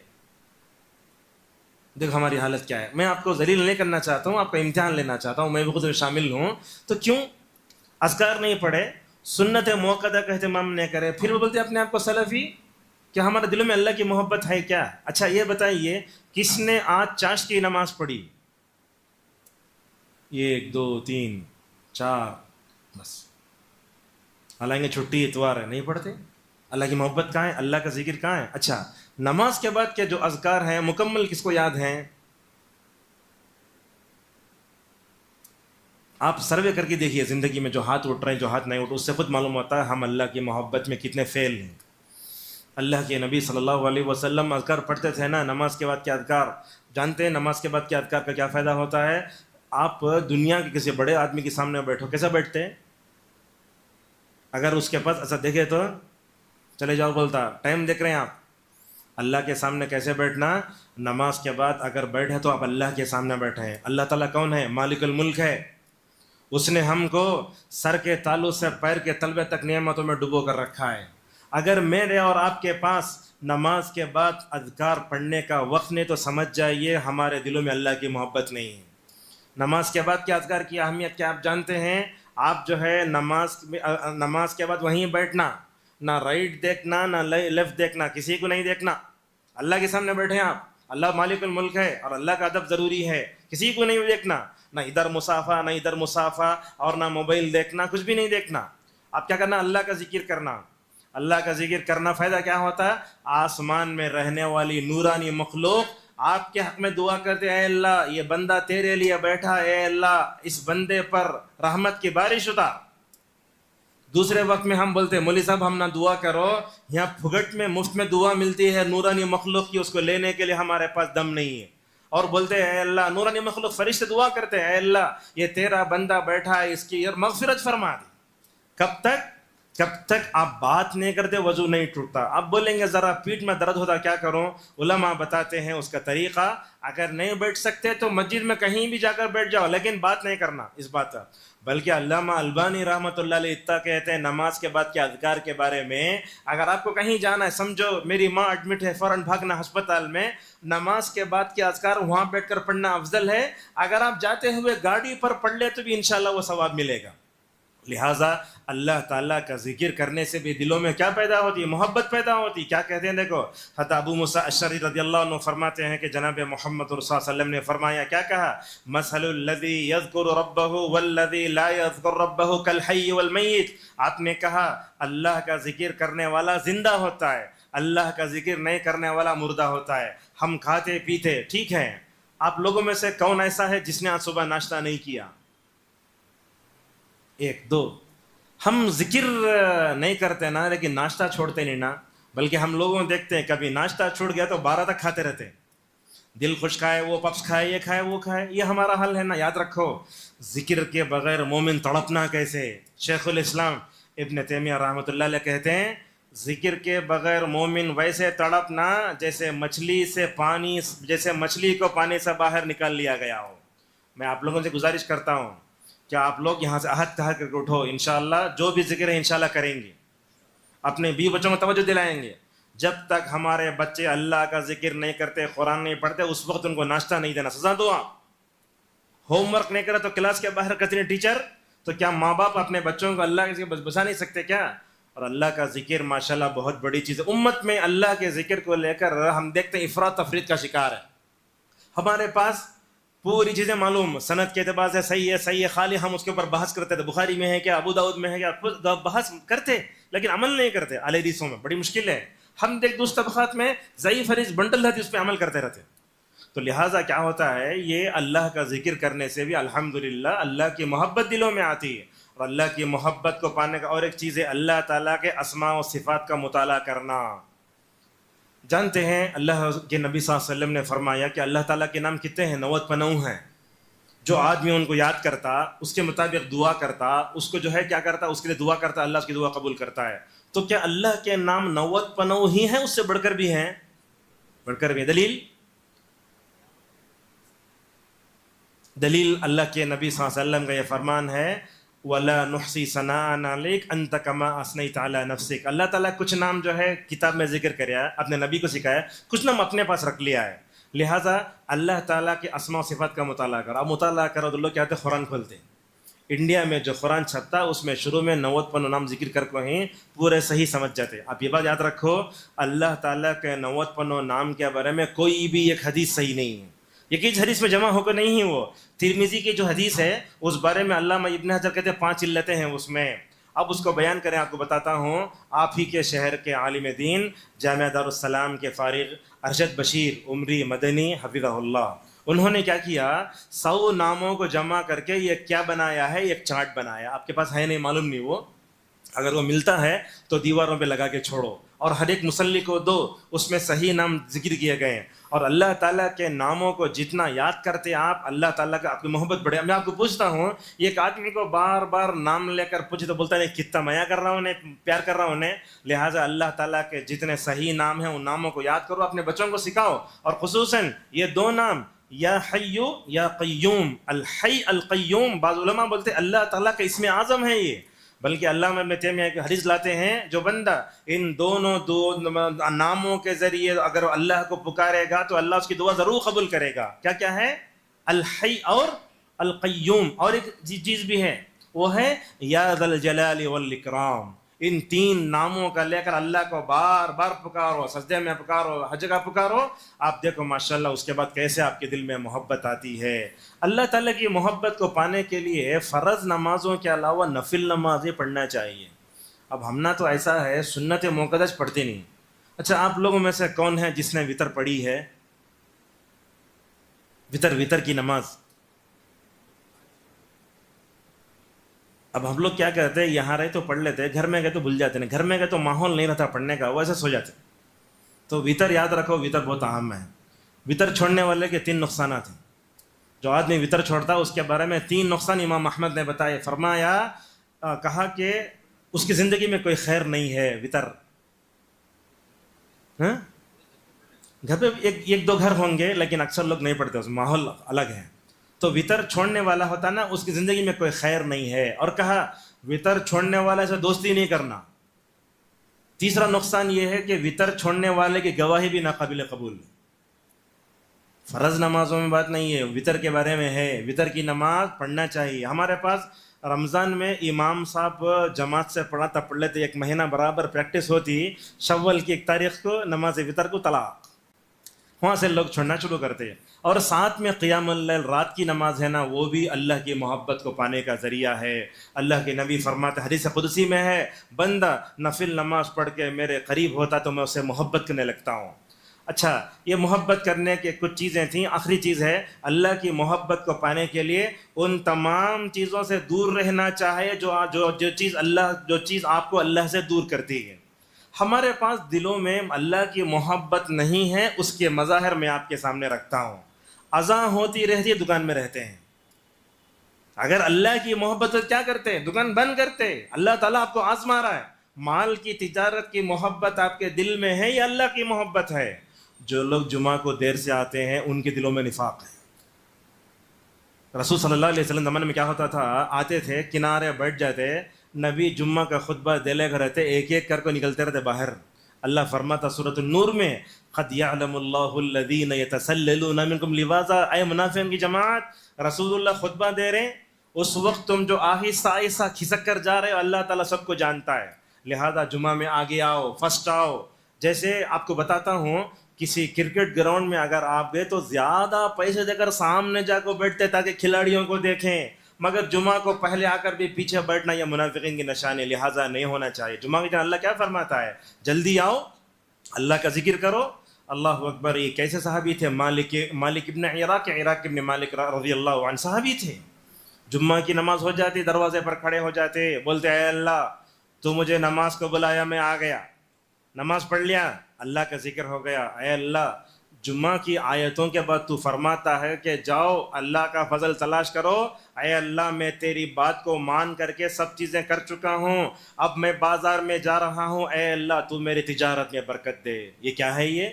دیکھو ہماری حالت کیا ہے. میں آپ کو ذلیل نہیں کرنا چاہتا ہوں، آپ کا امتحان لینا چاہتا ہوں، میں بھی خود شامل ہوں. تو کیوں اذکار نہیں پڑھے، سنت موقدہ کا اہتمام نہیں کرے، پھر وہ بولتے اپنے آپ کو سلفی؟ کیا ہمارے دلوں میں اللہ کی محبت ہے کیا؟ اچھا یہ بتائیے کس نے آج چاشت کی نماز پڑھی؟ 1 2 3 4 بس. حالانکہ چھٹی اتوار ہے، نہیں پڑھتے. اللہ کی محبت کہاں ہے؟ اللہ کا ذکر کہاں ہے؟ اچھا نماز کے بعد کے جو اذکار ہیں مکمل کس کو یاد ہیں؟ آپ سروے کر کے دیکھیے زندگی میں جو ہاتھ اٹھ رہے ہیں، جو ہاتھ نہیں اٹھ، اس سے خود معلوم ہوتا ہے ہم اللہ کی محبت میں کتنے فیل ہیں. اللہ کے نبی صلی اللہ علیہ وسلم اذکار پڑھتے تھے نا. نماز کے بعد کیا اذکار جانتے ہیں؟ نماز کے بعد کیا اذکار کا کیا فائدہ ہوتا ہے؟ آپ دنیا کے کسی بڑے آدمی کے سامنے بیٹھو، کیسا بیٹھتے ہیں؟ اگر اس کے پاس ایسا دیکھے تو چلے جاؤ بولتا. ٹائم دیکھ رہے ہیں آپ؟ اللہ کے سامنے کیسے بیٹھنا؟ نماز کے بعد اگر بیٹھے تو آپ اللہ کے سامنے بیٹھے ہیں. اللہ تعالیٰ کون ہے؟ مالک الملک ہے. اس نے ہم کو سر کے تالو سے پیر کے تلوے تک نعمتوں میں ڈبو کر رکھا ہے. اگر میرے اور آپ کے پاس نماز کے بعد اذکار پڑھنے کا وقت نہیں تو سمجھ جائیے ہمارے دلوں میں اللہ کی محبت نہیں ہے. نماز کے بعد کیا اذکار کی اہمیت کیا آپ جانتے ہیں؟ آپ جو ہے نماز کے بعد وہیں بیٹھنا، نہ رائٹ دیکھنا نہ لیفٹ دیکھنا، کسی کو نہیں دیکھنا. اللہ کے سامنے بیٹھے آپ، اللہ مالک الملک ہے اور اللہ کا ادب ضروری ہے. کسی کو نہیں دیکھنا، نہ ادھر مصافہ نہ ادھر مصافہ، اور نہ موبائل دیکھنا، کچھ بھی نہیں دیکھنا. آپ کیا کرنا؟ اللہ کا ذکر کرنا. اللہ کا ذکر کرنا فائدہ کیا ہوتا ہے؟ آسمان میں رہنے والی نورانی مخلوق آپ کے حق میں دعا کرتے، اے اللہ یہ بندہ تیرے لیے بیٹھا، اے اللہ اس بندے پر رحمت کی بارش اتار. دوسرے وقت میں ہم بولتے مولوی صاحب ہم نہ دعا کرو، یہاں پھگٹ میں مفت میں دعا ملتی ہے نورانی مخلوق کی، اس کو لینے کے لیے ہمارے پاس دم نہیں ہے. اور بولتے ہیں اے اللہ، نورانی مخلوق فرشتے دعا کرتے ہیں، اے اللہ یہ تیرا بندہ بیٹھا ہے، اس کی مغفرت فرما دی. جب تک آپ بات نہیں کرتے وضو نہیں ٹوٹتا. آپ بولیں گے ذرا پیٹھ میں درد ہوتا کیا کروں؟ علماء بتاتے ہیں اس کا طریقہ. اگر نہیں بیٹھ سکتے تو مسجد میں کہیں بھی جا کر بیٹھ جاؤ، لیکن بات نہیں کرنا اس بات کا. بلکہ علامہ البانی رحمۃ اللہ علیہ اتنا کہتے ہیں نماز کے بعد کے اذکار کے بارے میں، اگر آپ کو کہیں جانا ہے، سمجھو میری ماں ایڈمٹ ہے، فوراً بھاگنا ہسپتال میں، نماز کے بعد کے اذکار وہاں بیٹھ کر پڑھنا افضل ہے. اگر آپ جاتے ہوئے گاڑی پر پڑھ لے تو بھی انشاءاللہ وہ ثواب ملے گا. لہٰذا اللہ تعالیٰ کا ذکر کرنے سے بھی دلوں میں کیا پیدا ہوتی ہے؟ محبت پیدا ہوتی. کیا کہتے ہیں دیکھو، حضرت ابو موسیٰ اشعری رضی اللہ عنہ فرماتے ہیں کہ جناب محمد صلی اللہ علیہ وسلم نے فرمایا، کیا کہا؟ مثل الذی یذکر ربہ والذی لا یذکر ربہ کالحی والمیت. آپ نے کہا اللہ کا ذکر کرنے والا زندہ ہوتا ہے، اللہ کا ذکر نہیں کرنے والا مردہ ہوتا ہے. ہم کھاتے پیتے ٹھیک ہے، آپ لوگوں میں سے کون ایسا ہے جس نے آج صبح ناشتہ نہیں کیا؟ 1 2. ہم ذکر نہیں کرتے نا، لیکن ناشتہ چھوڑتے نہیں نا. بلکہ ہم لوگوں دیکھتے ہیں کبھی ناشتہ چھوٹ گیا تو 12 تک کھاتے رہتے. دل خوش کھائے، وہ پپس کھائے، یہ کھائے، وہ کھائے. یہ ہمارا حل ہے نا. یاد رکھو ذکر کے بغیر مومن تڑپنا کیسے. شیخ الاسلام ابن تیمیہ رحمۃ اللہ علیہ کہتے ہیں ذکر کے بغیر مومن ویسے تڑپنا جیسے مچھلی کو پانی سے باہر نکال لیا گیا ہو. میں آپ لوگوں سے گزارش کرتا ہوں کہ آپ لوگ یہاں سے عہد کر کے اٹھو، انشاءاللہ جو بھی ذکر ہے انشاءاللہ کریں گے، اپنے بیوی بچوں کو توجہ دلائیں گے. جب تک ہمارے بچے اللہ کا ذکر نہیں کرتے، قرآن نہیں پڑھتے، اس وقت ان کو ناشتہ نہیں دینا. سزا دو. آپ ہوم ورک نہیں کرے تو کلاس کے باہر کرتے ہیں ٹیچر، تو کیا ماں باپ اپنے بچوں کو اللہ کے ذکر بچا نہیں سکتے کیا؟ اور اللہ کا ذکر ماشاءاللہ بہت بڑی چیز ہے. امت میں اللہ کے ذکر کو لے کر ہم دیکھتے ہیں افراط تفریط کا شکار ہے. ہمارے پاس پوری چیزیں معلوم، سند کے اعتبار سے صحیح ہے، خالی ہم اس کے اوپر بحث کرتے تھے، بخاری میں ہے کیا، ابو داؤد میں ہے کیا، بحث کرتے لیکن عمل نہیں کرتے. اہل حدیثوں میں بڑی مشکل ہے. ہم دیکھ دوسرے طبقات میں ضعیف حدیث بنڈل حدیث پہ عمل کرتے رہتے. تو لہٰذا کیا ہوتا ہے، یہ اللہ کا ذکر کرنے سے بھی الحمدللہ اللہ کی محبت دلوں میں آتی ہے. اور اللہ کی محبت کو پانے کا اور ایک چیز ہے اللہ تعالیٰ کے اسماء و صفات کا مطالعہ کرنا. جانتے ہیں اللہ کے نبی صلی اللہ علیہ وسلم نے فرمایا کہ اللہ تعالیٰ کے نام کتنے ہیں؟ 99 ہیں. جو آدمی ان کو یاد کرتا، اس کے مطابق دعا کرتا، اس کو جو ہے کیا کرتا، اس کے لیے دعا کرتا، اللہ اس کی دعا قبول کرتا ہے. تو کیا اللہ کے نام 99 ہی ہیں؟ اس سے بڑھ کر بھی ہیں، بڑھ کر بھی. دلیل اللہ کے نبی صلی اللہ علیہ وسلم کا یہ فرمان ہے وَلَا نُحْصِي ثَنَاءً عَلَيْكَ أَنْتَ كَمَا أَثْنَيْتَ عَلَى نَفْسِكَ. اللہ تعالیٰ کچھ نام جو ہے کتاب میں ذکر کریا ہے، اپنے نبی کو سکھایا، کچھ نام اپنے پاس رکھ لیا ہے. لہٰذا اللہ تعالیٰ کے اسماء و صفات کا مطالعہ کرو. اب مطالعہ کرو تو لوگ کیا ہوتے ہیں، قرآن کھولتے ہیں. انڈیا میں جو قرآن چھپتا اس میں شروع میں 90 نام ذکر کر کو ہی پورے صحیح سمجھ جاتے. آپ یہ بات یاد رکھو، اللہ تعالیٰ کے 90 نام کے بارے میں کوئی بھی ایک حدیث صحیح نہیں ہے. یہ کس حدیث میں جمع ہو کر نہیں ہے. وہ ترمذی کی جو حدیث ہے اس بارے میں علامہ ابن حجر کہتے ہیں 5 علتیں ہیں اس میں. اب اس کو بیان کریں، آپ کو بتاتا ہوں. آپ ہی کے شہر کے عالم دین، جامعہ دارالسلام کے فارغ ارشد بشیر عمری مدنی حفظہ اللہ، انہوں نے کیا کیا، 100 ناموں کو جمع کر کے یہ کیا بنایا ہے، ایک چارٹ بنایا. آپ کے پاس ہے نہیں، معلوم نہیں، وہ اگر وہ ملتا ہے تو دیواروں پہ لگا کے چھوڑو اور ہر ایک مصلی کو دو. اس میں صحیح نام ذکر کیے گئے ہیں. اور اللہ تعالیٰ کے ناموں کو جتنا یاد کرتے آپ، اللہ تعالیٰ کا آپ کی محبت بڑھے. میں آپ کو پوچھتا ہوں، ایک آدمی کو بار بار نام لے کر پوچھے تو بولتا نہیں کتنا میا کر رہا ہوں انہیں، پیار کر رہا ہوں انہیں. لہٰذا اللہ تعالیٰ کے جتنے صحیح نام ہیں ان ناموں کو یاد کرو، اپنے بچوں کو سکھاؤ. اور خصوصاً یہ 2 نام، یا حیو یا قیوم. الحی القیوم، بعض علماء بولتے اللہ تعالیٰ کا اسم اعظم ہے یہ. بلکہ علامہ ابن تیمیہ کی حدیث لاتے ہیں، جو بندہ ان دو ناموں کے ذریعے اگر اللہ کو پکارے گا تو اللہ اس کی دعا ضرور قبول کرے گا. کیا کیا ہے؟ الحی اور القیوم. اور ایک چیز بھی ہے، وہ ہے یا ذا الجلال والاکرام. ان 3 ناموں کا لے کر اللہ کو بار بار پکارو، سجدے میں پکارو، ہر جگہ پکارو. آپ دیکھو ماشاءاللہ اس کے بعد کیسے آپ کے دل میں محبت آتی ہے. اللہ تعالیٰ کی محبت کو پانے کے لیے فرض نمازوں کے علاوہ نفل نمازیں پڑھنا چاہیے. اب ہم تو ایسا ہے سنت مقدس پڑھتے نہیں. اچھا، آپ لوگوں میں سے کون ہے جس نے وطر پڑھی ہے؟ وطر کی نماز. اب ہم لوگ کیا کرتے ہیں، یہاں رہے تو پڑھ لیتے، گھر میں گئے تو بھول جاتے ہیں. گھر میں گئے تو ماحول نہیں رہتا پڑھنے کا، ویسے سو جاتے. تو وطر یاد رکھو، وطر بہت اہم ہے. وطر چھوڑنے والے کے 3 نقصانات ہیں. جو آدمی وطر چھوڑتا اس کے بارے میں 3 نقصان امام احمد نے بتائے. فرمایا، کہا کہ اس کی زندگی میں کوئی خیر نہیں ہے. وطر گھر پہ 1-2 گھر ہوں گے لیکن اکثر لوگ نہیں پڑھتے، اس ماحول الگ ہے. تو وطر چھوڑنے والا ہوتا نا، اس کی زندگی میں کوئی خیر نہیں ہے. اور کہا وطر چھوڑنے والے سے دوستی نہیں کرنا. تیسرا نقصان یہ ہے کہ وطر چھوڑنے والے کی گواہی بھی ناقابل قبول. فرض نمازوں میں بات نہیں ہے، وطر کے بارے میں ہے. وطر کی نماز پڑھنا چاہیے. ہمارے پاس رمضان میں امام صاحب جماعت سے پڑھاتا، پڑھ لیتے، 1 مہینہ برابر پریکٹس ہوتی. شوال کی 1 تاریخ کو نماز وطر کو طلاق، وہاں سے لوگ چھوڑنا شروع کرتے ہیں. اور ساتھ میں قیام اللیل، رات کی نماز ہے نا، وہ بھی اللہ کی محبت کو پانے کا ذریعہ ہے. اللہ کے نبی فرماتے، حدیث قدسی میں ہے، بندہ نفل نماز پڑھ کے میرے قریب ہوتا تو میں اسے محبت کرنے لگتا ہوں. اچھا، یہ محبت کرنے کے کچھ چیزیں تھیں. آخری چیز ہے، اللہ کی محبت کو پانے کے لیے ان تمام چیزوں سے دور رہنا چاہے جو چیز آپ کو اللہ سے دور کرتی ہے. ہمارے پاس دلوں میں اللہ کی محبت نہیں ہے، اس کے مظاہر میں آپ کے سامنے رکھتا ہوں. اذان ہوتی رہتی ہے، دکان میں رہتے ہیں. اگر اللہ کی محبت کیا کرتے ہیں؟ دکان بند کرتے. اللہ تعالیٰ آپ کو آزما رہا ہے. مال کی تجارت کی محبت آپ کے دل میں ہے یا اللہ کی محبت ہے؟ جو لوگ جمعہ کو دیر سے آتے ہیں ان کے دلوں میں نفاق ہے. رسول صلی اللہ علیہ وسلم زمانے میں کیا ہوتا تھا، آتے تھے کنارے بیٹھ جاتے، نبی جمعہ کا خطبہ دے لے کر رہتے، ایک کر کو نکلتے رہتے باہر. اللہ فرماتا سورۃ النور میں، قد یعلم اللہ الذین یتسللون منکم لواذا. اے منافقین کی جماعت، رسول اللہ خطبہ دے رہے ہیں، اس وقت تم جو آہستہ آہستہ کھسک کر جا رہے ہو، اللہ تعالیٰ سب کو جانتا ہے. لہذا جمعہ میں آگے آؤ، فرسٹ آؤ. جیسے آپ کو بتاتا ہوں، کسی کرکٹ گراؤنڈ میں اگر آپ گئے تو زیادہ پیسے دے کر سامنے جا کو بیٹھتے تاکہ کھلاڑیوں کو دیکھیں، مگر جمعہ کو پہلے آ کر بھی پیچھے بیٹھنا یہ منافقین کی نشانی. لہٰذا نہیں ہونا چاہیے. جمعہ کے دن اللہ کیا فرماتا ہے؟ جلدی آؤ، اللہ کا ذکر کرو اللہ اکبر. یہ کیسے صحابی تھے؟ مالک ابن عراق ابن مالک رضی اللہ عنہ صحابی تھے. جمعہ کی نماز ہو جاتی، دروازے پر کھڑے ہو جاتے، بولتے اے اللہ تو مجھے نماز کو بلایا، میں آ گیا، نماز پڑھ لیا، اللہ کا ذکر ہو گیا. اے اللہ جمعہ کی آیتوں کے بعد تو فرماتا ہے کہ جاؤ اللہ کا فضل تلاش کرو. اے اللہ میں تیری بات کو مان کر کے سب چیزیں کر چکا ہوں، اب میں بازار میں جا رہا ہوں، اے اللہ تو میری تجارت میں برکت دے. یہ کیا ہے؟ یہ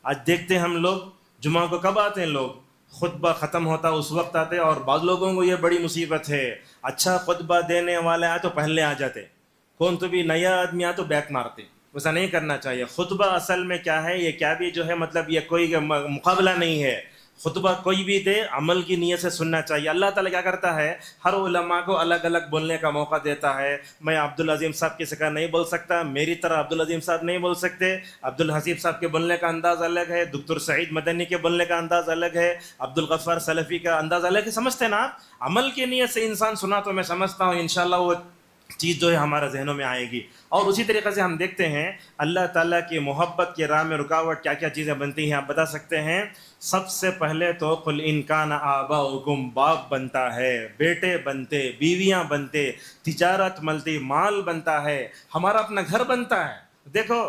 آج دیکھتے ہیں ہم لوگ جمعہ کو کب آتے ہیں، لوگ خطبہ ختم ہوتا اس وقت آتے. اور بعض لوگوں کو یہ بڑی مصیبت ہے، اچھا خطبہ دینے والے آئے تو پہلے آ جاتے، کون تو بھی نیا آدمی آ تو بیک مارتے. ایسا نہیں کرنا چاہیے. خطبہ اصل میں کیا ہے؟ یہ کیا بھی جو ہے مطلب یہ کوئی مقابلہ نہیں ہے. خطبہ کوئی بھی دے عمل کی نیت سے سننا چاہیے. اللہ تعالیٰ کیا کرتا ہے؟ ہر علماء کو الگ الگ بولنے کا موقع دیتا ہے. میں عبدالعظیم صاحب کی سکا نہیں بول سکتا، میری طرح عبدالعظیم صاحب نہیں بول سکتے. عبدالحسیب صاحب کے بولنے کا انداز الگ ہے، دکتور سعید مدنی کے بولنے کا انداز الگ ہے، عبدالغفار سلفی کا انداز الگ ہے. سمجھتے ہیں نا آپ؟ عمل کی نیت سے انسان سنا تو میں سمجھتا ہوں انشاءاللہ وہ چیز جو ہے ہمارے ذہنوں میں آئے گی. اور اسی طریقے سے ہم دیکھتے ہیں اللہ تعالیٰ کی محبت کی راہ میں رکاوٹ کیا کیا چیزیں بنتی ہیں، آپ بتا سکتے ہیں؟ سب سے پہلے تو قل ان کان آباؤکم، باپ بنتا ہے، بیٹے بنتے، بیویاں بنتے، تجارت ملتی، مال بنتا ہے، ہمارا اپنا گھر بنتا ہے. دیکھو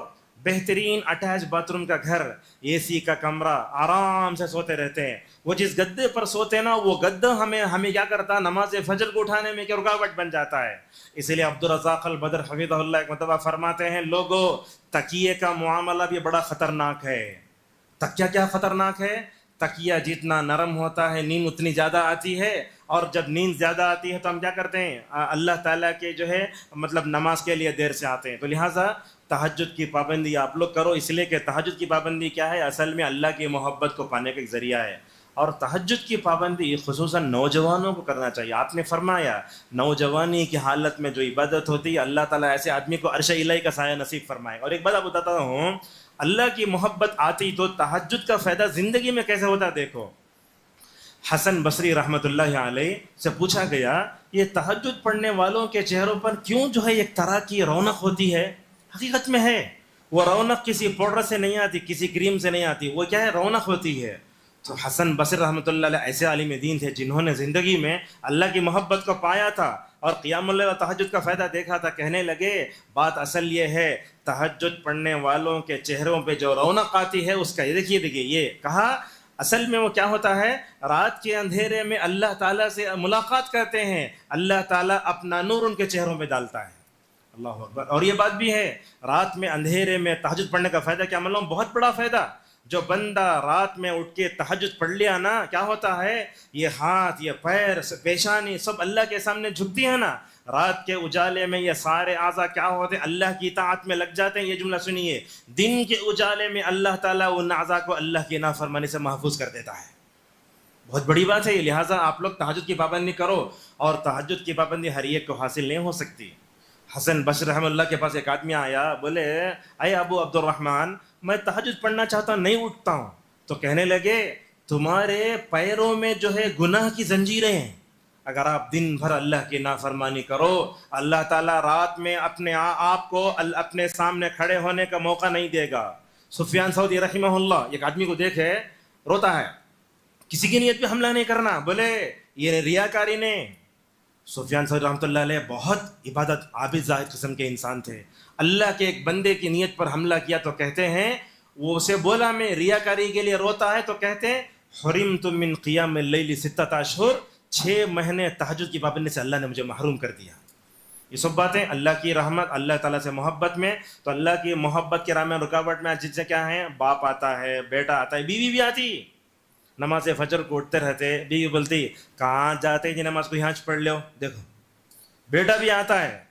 بہترین اٹیچ باتھ روم کا گھر، اے سی کا کمرہ، آرام سے سوتے رہتے ہیں. وہ جس گدے پر سوتے نا وہ گدا ہمیں کیا کرتا؟ نماز فجر کو اٹھانے میں کیا رکاوٹ بن جاتا ہے. اسی لیے عبدالرزاق البدر حفظہ اللہ ایک مرتبہ فرماتے ہیں لوگوں تکیے کا معاملہ بھی بڑا خطرناک ہے. تکیہ کیا خطرناک ہے؟ تکیہ جتنا نرم ہوتا ہے نیند اتنی زیادہ آتی ہے، اور جب نیند زیادہ آتی ہے تو ہم کیا کرتے ہیں؟ اللہ تعالیٰ کے جو ہے مطلب نماز کے لیے دیر سے آتے ہیں. تو لہٰذا تہجد کی پابندی آپ لوگ کرو، اس لیے کہ تہجد کی پابندی کیا ہے؟ اصل میں اللہ کی محبت کو پانے کا ایک ذریعہ ہے. اور تہجد کی پابندی خصوصاً نوجوانوں کو کرنا چاہیے. آپ نے فرمایا نوجوانی کی حالت میں جو عبادت ہوتی ہے اللہ تعالیٰ ایسے آدمی کو عرش الہی کا سایہ نصیب فرمائے. اور ایک بات آپ بتاتا ہوں، اللہ کی محبت آتی تو تہجد کا فائدہ زندگی میں کیسے ہوتا؟ دیکھو حسن بصری رحمۃ اللہ علیہ سے پوچھا گیا یہ تہجد پڑھنے والوں کے چہروں پر کیوں جو ہے ایک طرح کی رونق ہوتی ہے؟ حقیقت میں ہے وہ رونق کسی پاؤڈر سے نہیں آتی، کسی کریم سے نہیں آتی، وہ کیا ہے؟ رونق ہوتی ہے. تو حسن بصری رحمۃ اللہ علیہ ایسے عالم دین تھے جنہوں نے زندگی میں اللہ کی محبت کو پایا تھا اور قیام اللہ و تہجد کا فائدہ دیکھا تھا. کہنے لگے بات اصل یہ ہے تہجد پڑھنے والوں کے چہروں پہ جو رونق آتی ہے اس کا دیکھیے یہ کہا اصل میں وہ کیا ہوتا ہے؟ رات کے اندھیرے میں اللہ تعالیٰ سے ملاقات کرتے ہیں، اللہ تعالیٰ اپنا نور ان کے چہروں پہ ڈالتا ہے. اللہ اکبر. اور یہ بات بھی ہے رات میں اندھیرے میں تہجد پڑھنے کا فائدہ کیا معلوم؟ بہت بڑا فائدہ. جو بندہ رات میں اٹھ کے تہجد پڑھ لیا نا کیا ہوتا ہے؟ یہ ہاتھ، یہ پیر، پیشانی سب اللہ کے سامنے جھکتی ہے نا. رات کے اجالے میں یہ سارے اعضاء کیا ہوتے ہیں؟ اللہ کی اطاعت میں لگ جاتے ہیں. یہ جملہ سنیے، دن کے اجالے میں اللہ تعالیٰ ان اعضاء کو اللہ کی نافرمانی سے محفوظ کر دیتا ہے. بہت بڑی بات ہے یہ. لہٰذا آپ لوگ تہجد کی پابندی کرو. اور تہجد کی پابندی ہر ایک کو حاصل نہیں ہو سکتی. حسن بصری رحمۃ اللہ کے پاس ایک آدمی آیا، بولے اے ابو عبد الرحمن میں تہجد پڑھنا چاہتا ہوں، نہیں اٹھتا ہوں. تو کہنے لگے تمہارے پیروں میں جو ہے گناہ کی زنجیریں ہیں. اگر آپ دن بھر اللہ کی نافرمانی کرو اللہ تعالیٰ رات میں اپنے آپ کو اپنے سامنے کھڑے ہونے کا موقع نہیں دے گا. سفیان ثوری رحمہ اللہ ایک آدمی کو دیکھے روتا ہے، کسی کی نیت پہ حملہ نہیں کرنا، بولے یہ ریاکاری نے. سفیان ثوری رحمۃ اللہ علیہ بہت عبادت عابد زاہد قسم کے انسان تھے. اللہ کے ایک بندے کی نیت پر حملہ کیا تو کہتے ہیں وہ اسے بولا میں ریاکاری کے لیے روتا ہے تو کہتے ہیں حرمت من قیام اللیل 6 اشہر، 6 مہینے تہجد کی پابندی سے اللہ نے مجھے محروم کر دیا. یہ سب باتیں اللہ کی رحمت، اللہ تعالیٰ سے محبت میں. تو اللہ کی محبت کے راہ میں رکاوٹ میں جس سے کیا ہے؟ باپ آتا ہے، بیٹا آتا ہے، بیوی بھی آتی. نماز فجر کو اٹھتے رہتے، بیوی بولتی کہاں جاتے جی نماز کو یہاں پڑھ لو. دیکھو بیٹا بھی آتا ہے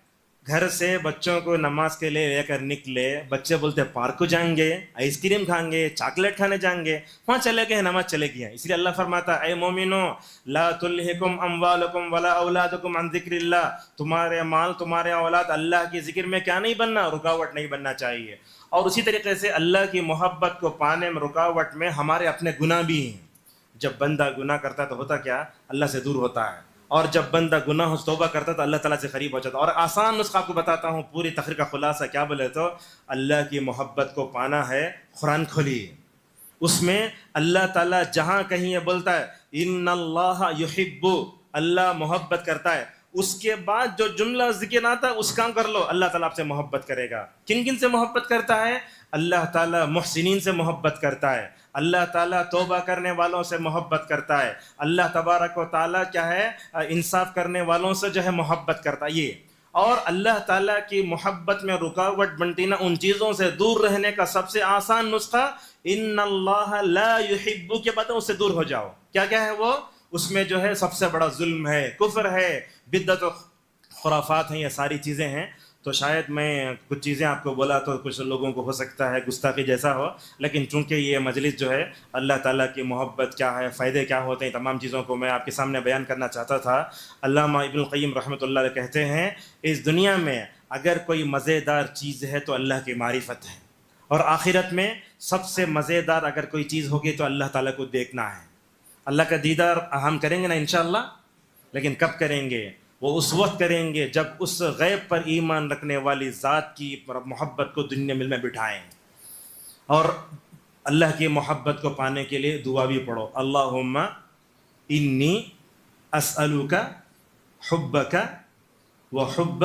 گھر سے بچوں کو نماز کے لیے لے کر نکلے، بچے بولتے پارک کو جائیں گے، آئس کریم کھائیں گے، چاکلیٹ کھانے جائیں گے، وہاں چلے گئے نماز چلے گئے. اس لیے اللہ فرماتا اے مومنو لا تلہکم اموالکم ولا اولادکم عن ذکر اللہ، تمہارے مال تمہارے اولاد اللہ کی ذکر میں کیا نہیں بننا؟ رکاوٹ نہیں بننا چاہیے. اور اسی طریقے سے اللہ کی محبت کو پانے میں رکاوٹ میں ہمارے اپنے گناہ بھی ہیں. جب بندہ گناہ کرتا ہے تو ہوتا کیا؟ اللہ سے دور ہوتا ہے. اور جب بندہ گناہ توبہ کرتا ہے تو اللہ تعالیٰ سے قریب ہو جاتا ہے. اور آسان نسخہ آپ کو بتاتا ہوں، پوری تقریر کا خلاصہ کیا بولے تو اللہ کی محبت کو پانا ہے قرآن کھولیے. اس میں اللہ تعالیٰ جہاں کہیں یہ بولتا ہے ان اللہ یحب، اللہ محبت کرتا ہے، اس کے بعد جو جملہ ذکر آتا ہے اس کام کر لو، اللہ تعالیٰ آپ سے محبت کرے گا۔ کن کن سے محبت کرتا ہے؟ اللہ تعالیٰ محسنین سے محبت کرتا ہے، اللہ تعالیٰ توبہ کرنے والوں سے محبت کرتا ہے، اللہ تبارک و تعالیٰ کیا ہے انصاف کرنے والوں سے جو ہے محبت کرتا ہے۔ یہ اور اللہ تعالیٰ کی محبت میں رکاوٹ بنتی نا ان چیزوں سے دور رہنے کا سب سے آسان نسخہ ان اللہ لا یحب کے بعد اس سے دور ہو جاؤ۔ کیا کیا ہے وہ؟ اس میں جو ہے سب سے بڑا ظلم ہے، کفر ہے، بدعت و خرافات ہیں، یہ ساری چیزیں ہیں۔ تو شاید میں کچھ چیزیں آپ کو بولا تو کچھ لوگوں کو ہو سکتا ہے گستاخی جیسا ہو، لیکن چونکہ یہ مجلس جو ہے اللہ تعالیٰ کی محبت کیا ہے، فائدے کیا ہوتے ہیں، تمام چیزوں کو میں آپ کے سامنے بیان کرنا چاہتا تھا۔ علامہ ابن القیم رحمۃ اللہ علیہ کہتے ہیں اس دنیا میں اگر کوئی مزیدار چیز ہے تو اللہ کی معرفت ہے، اور آخرت میں سب سے مزیدار اگر کوئی چیز ہوگی تو اللہ تعالیٰ کو دیکھنا ہے۔ اللہ کا دیدار ہم کریں گے نا انشاءاللہ، لیکن کب کریں گے؟ وہ اس وقت کریں گے جب اس غیب پر ایمان رکھنے والی ذات کی محبت کو دنیا میں بٹھائیں، اور اللہ کی محبت کو پانے کے لیے دعا بھی پڑھو، اللہم انی اسألک حبک وحب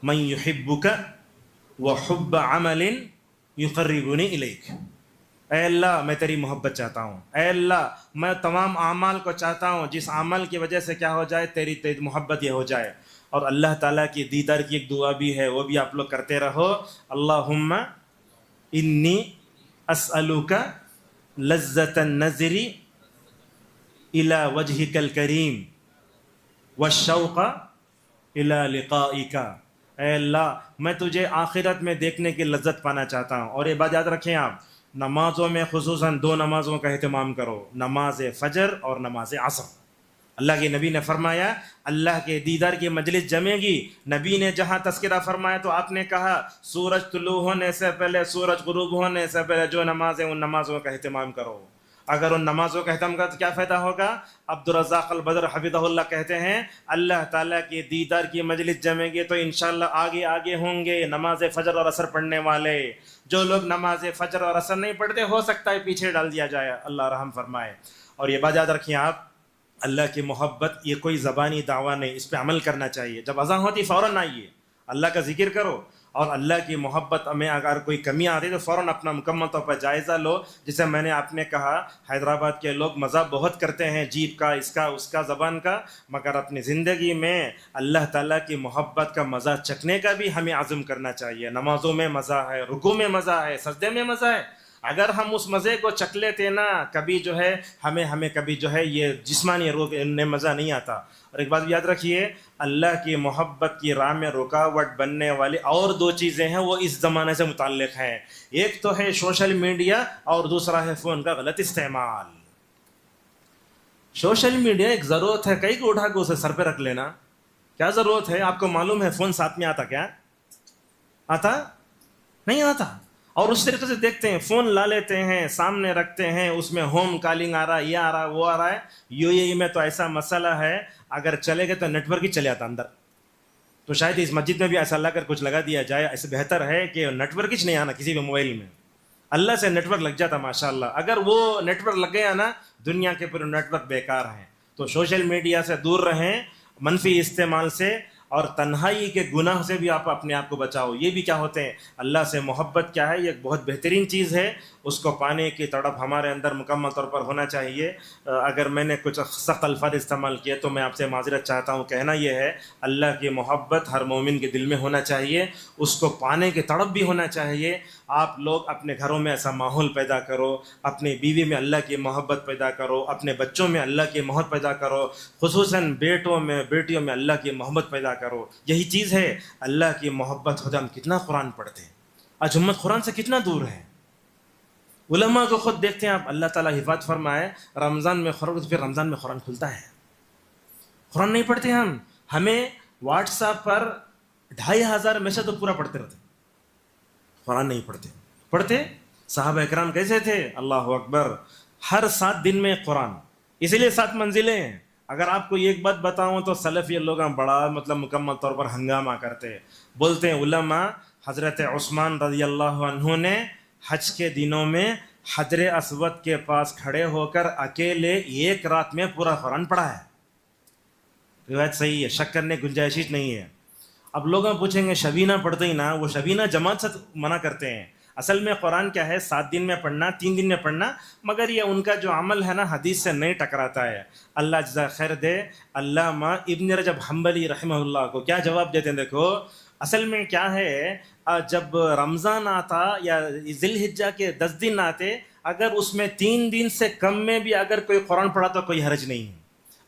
من یحبک وحب عمل یقربنی الیک۔ اے اللہ میں تیری محبت چاہتا ہوں، اے اللہ میں تمام اعمال کو چاہتا ہوں جس عمل کی وجہ سے کیا ہو جائے، تیری محبت یہ ہو جائے۔ اور اللہ تعالیٰ کی دیدار کی ایک دعا بھی ہے، وہ بھی آپ لوگ کرتے رہو، اللہم انی اسألک لذت النظر الی وجہک الکریم والشوق الی لقائک۔ اے اللہ میں تجھے آخرت میں دیکھنے کی لذت پانا چاہتا ہوں۔ اور یہ بات یاد رکھیں آپ، نمازوں میں خصوصاً دو نمازوں کا اہتمام کرو، نماز فجر اور نماز عصر۔ اللہ کے نبی نے فرمایا اللہ کے دیدار کی مجلس جمے گی، نبی نے جہاں تذکرہ فرمایا تو آپ نے کہا سورج طلوع ہونے سے پہلے، سورج غروب ہونے سے پہلے جو نمازیں ان نمازوں کا اہتمام کرو۔ اگر ان نمازوں کا اہتمام کرو تو کیا فائدہ ہوگا؟ عبدالرزاق البدر حفظہ اللہ کہتے ہیں اللہ تعالیٰ کی دیدار کی مجلس جمے گی تو انشاءاللہ آگے آگے ہوں گے نماز فجر اور عصر پڑھنے والے۔ جو لوگ نماز فجر اور عصر نہیں پڑھتے ہو سکتا ہے پیچھے ڈال دیا جائے، اللہ رحم فرمائے۔ اور یہ بات یاد رکھیں آپ، اللہ کی محبت یہ کوئی زبانی دعویٰ نہیں، اس پہ عمل کرنا چاہیے۔ جب اذان ہوتی فوراً آئیے، اللہ کا ذکر کرو، اور اللہ کی محبت میں اگر کوئی کمی آتی ہے تو فوراً اپنا مکمل طور پر جائزہ لو۔ جسے میں نے آپ نے کہا حیدرآباد کے لوگ مزہ بہت کرتے ہیں جیب کا، اس کا اس کا زبان کا، مگر اپنی زندگی میں اللہ تعالیٰ کی محبت کا مزہ چکھنے کا بھی ہمیں عزم کرنا چاہیے۔ نمازوں میں مزہ ہے، رکوع میں مزہ ہے، سجدے میں مزہ ہے۔ اگر ہم اس مزے کو چکھ لیتے نا کبھی جو ہے ہمیں کبھی جو ہے یہ جسمانی روح میں مزہ نہیں آتا۔ اور ایک بات یاد رکھیے، اللہ کی محبت کی راہ میں رکاوٹ بننے والی اور دو چیزیں ہیں، وہ اس زمانے سے متعلق ہیں۔ ایک تو ہے سوشل میڈیا اور دوسرا ہے فون کا غلط استعمال۔ سوشل میڈیا ایک ضرورت ہے، کئی کو اٹھا کے اسے سر پہ رکھ لینا، کیا ضرورت ہے؟ آپ کو معلوم ہے فون ساتھ میں آتا کیا؟ آتا نہیں آتا۔ اور اس طریقے سے دیکھتے ہیں، فون لا لیتے ہیں، سامنے رکھتے ہیں، اس میں ہوم کالنگ آ رہا ہے، یہ آ رہا ہے، وہ آ رہا ہے۔ UAE میں تو ایسا مسئلہ ہے اگر چلے گئے تو نیٹ ورک ہی چلے آتا اندر۔ تو شاید اس مسجد میں بھی ایسا لا کر کچھ لگا دیا جائے، ایسے بہتر ہے کہ نیٹ ورک ہی نہیں آنا کسی بھی موبائل میں۔ اللہ سے نیٹ ورک لگ جاتا ماشاءاللہ، اگر وہ نیٹ ورک لگ گیا نا دنیا کے پورے نیٹ ورک بیکار ہیں۔ تو سوشل میڈیا سے دور رہیں، منفی استعمال سے، اور تنہائی کے گناہ سے بھی آپ اپنے آپ کو بچاؤ۔ یہ بھی کیا ہوتے ہیں، اللہ سے محبت کیا ہے، یہ ایک بہت بہترین چیز ہے، اس کو پانے کی تڑپ ہمارے اندر مکمل طور پر ہونا چاہیے۔ اگر میں نے کچھ سخت الفاظ استعمال کیے تو میں آپ سے معذرت چاہتا ہوں۔ کہنا یہ ہے اللہ کی محبت ہر مومن کے دل میں ہونا چاہیے، اس کو پانے کی تڑپ بھی ہونا چاہیے۔ آپ لوگ اپنے گھروں میں ایسا ماحول پیدا کرو، اپنی بیوی میں اللہ کی محبت پیدا کرو، اپنے بچوں میں اللہ کی محبت پیدا کرو، خصوصاً بیٹوں میں بیٹیوں میں اللہ کی محبت پیدا کرو۔ یہی چیز ہے اللہ کی محبت ہوتا۔ ہم کتنا قرآن پڑھتے ہیں، آج امت قرآن سے کتنا دور ہے۔ علماء کو خود دیکھتے ہیں آپ، اللہ تعالیٰ حفاظت فرمائے، رمضان میں قرآن، پھر رمضان میں قرآن کھلتا ہے، قرآن نہیں پڑھتے ہم۔ ہمیں واٹس ایپ پر 2500 میسج تو پورا پڑھتے رہتے، قرآن نہیں پڑھتے۔ صحابہ اکرام کیسے تھے؟ اللہ اکبر، ہر 7 دن میں قرآن، اسی لیے 7 منزلیں ہیں۔ اگر آپ کو ایک بات بتاؤں تو سلفی لوگ بڑا مکمل طور پر ہنگامہ کرتے، بولتے ہیں علماء حضرت عثمان رضی اللہ عنہ نے حج کے دنوں میں حجر اسود کے پاس کھڑے ہو کر اکیلے ایک رات میں پورا قرآن پڑھا ہے. روایت صحیح ہے، شک کرنے کی گنجائش نہیں ہے. اب لوگ پوچھیں گے شبینہ پڑھتے ہی نا، وہ شبینہ جماعت سے منع کرتے ہیں. اصل میں قرآن کیا ہے، 7 دن میں پڑھنا، 3 دن میں پڑھنا، مگر یہ ان کا جو عمل ہے نا حدیث سے نہیں ٹکراتا ہے. اللہ جزا خیر دے. علامہ ابن رجب حنبلی رحمہ اللہ کو کیا جواب دیتے ہیں، دیکھو اصل میں کیا ہے، جب رمضان آتا یا ذی الحجہ کے 10 دن آتے، اگر اس میں 3 دن سے کم میں بھی اگر کوئی قرآن پڑھا تو کوئی حرج نہیں ہے.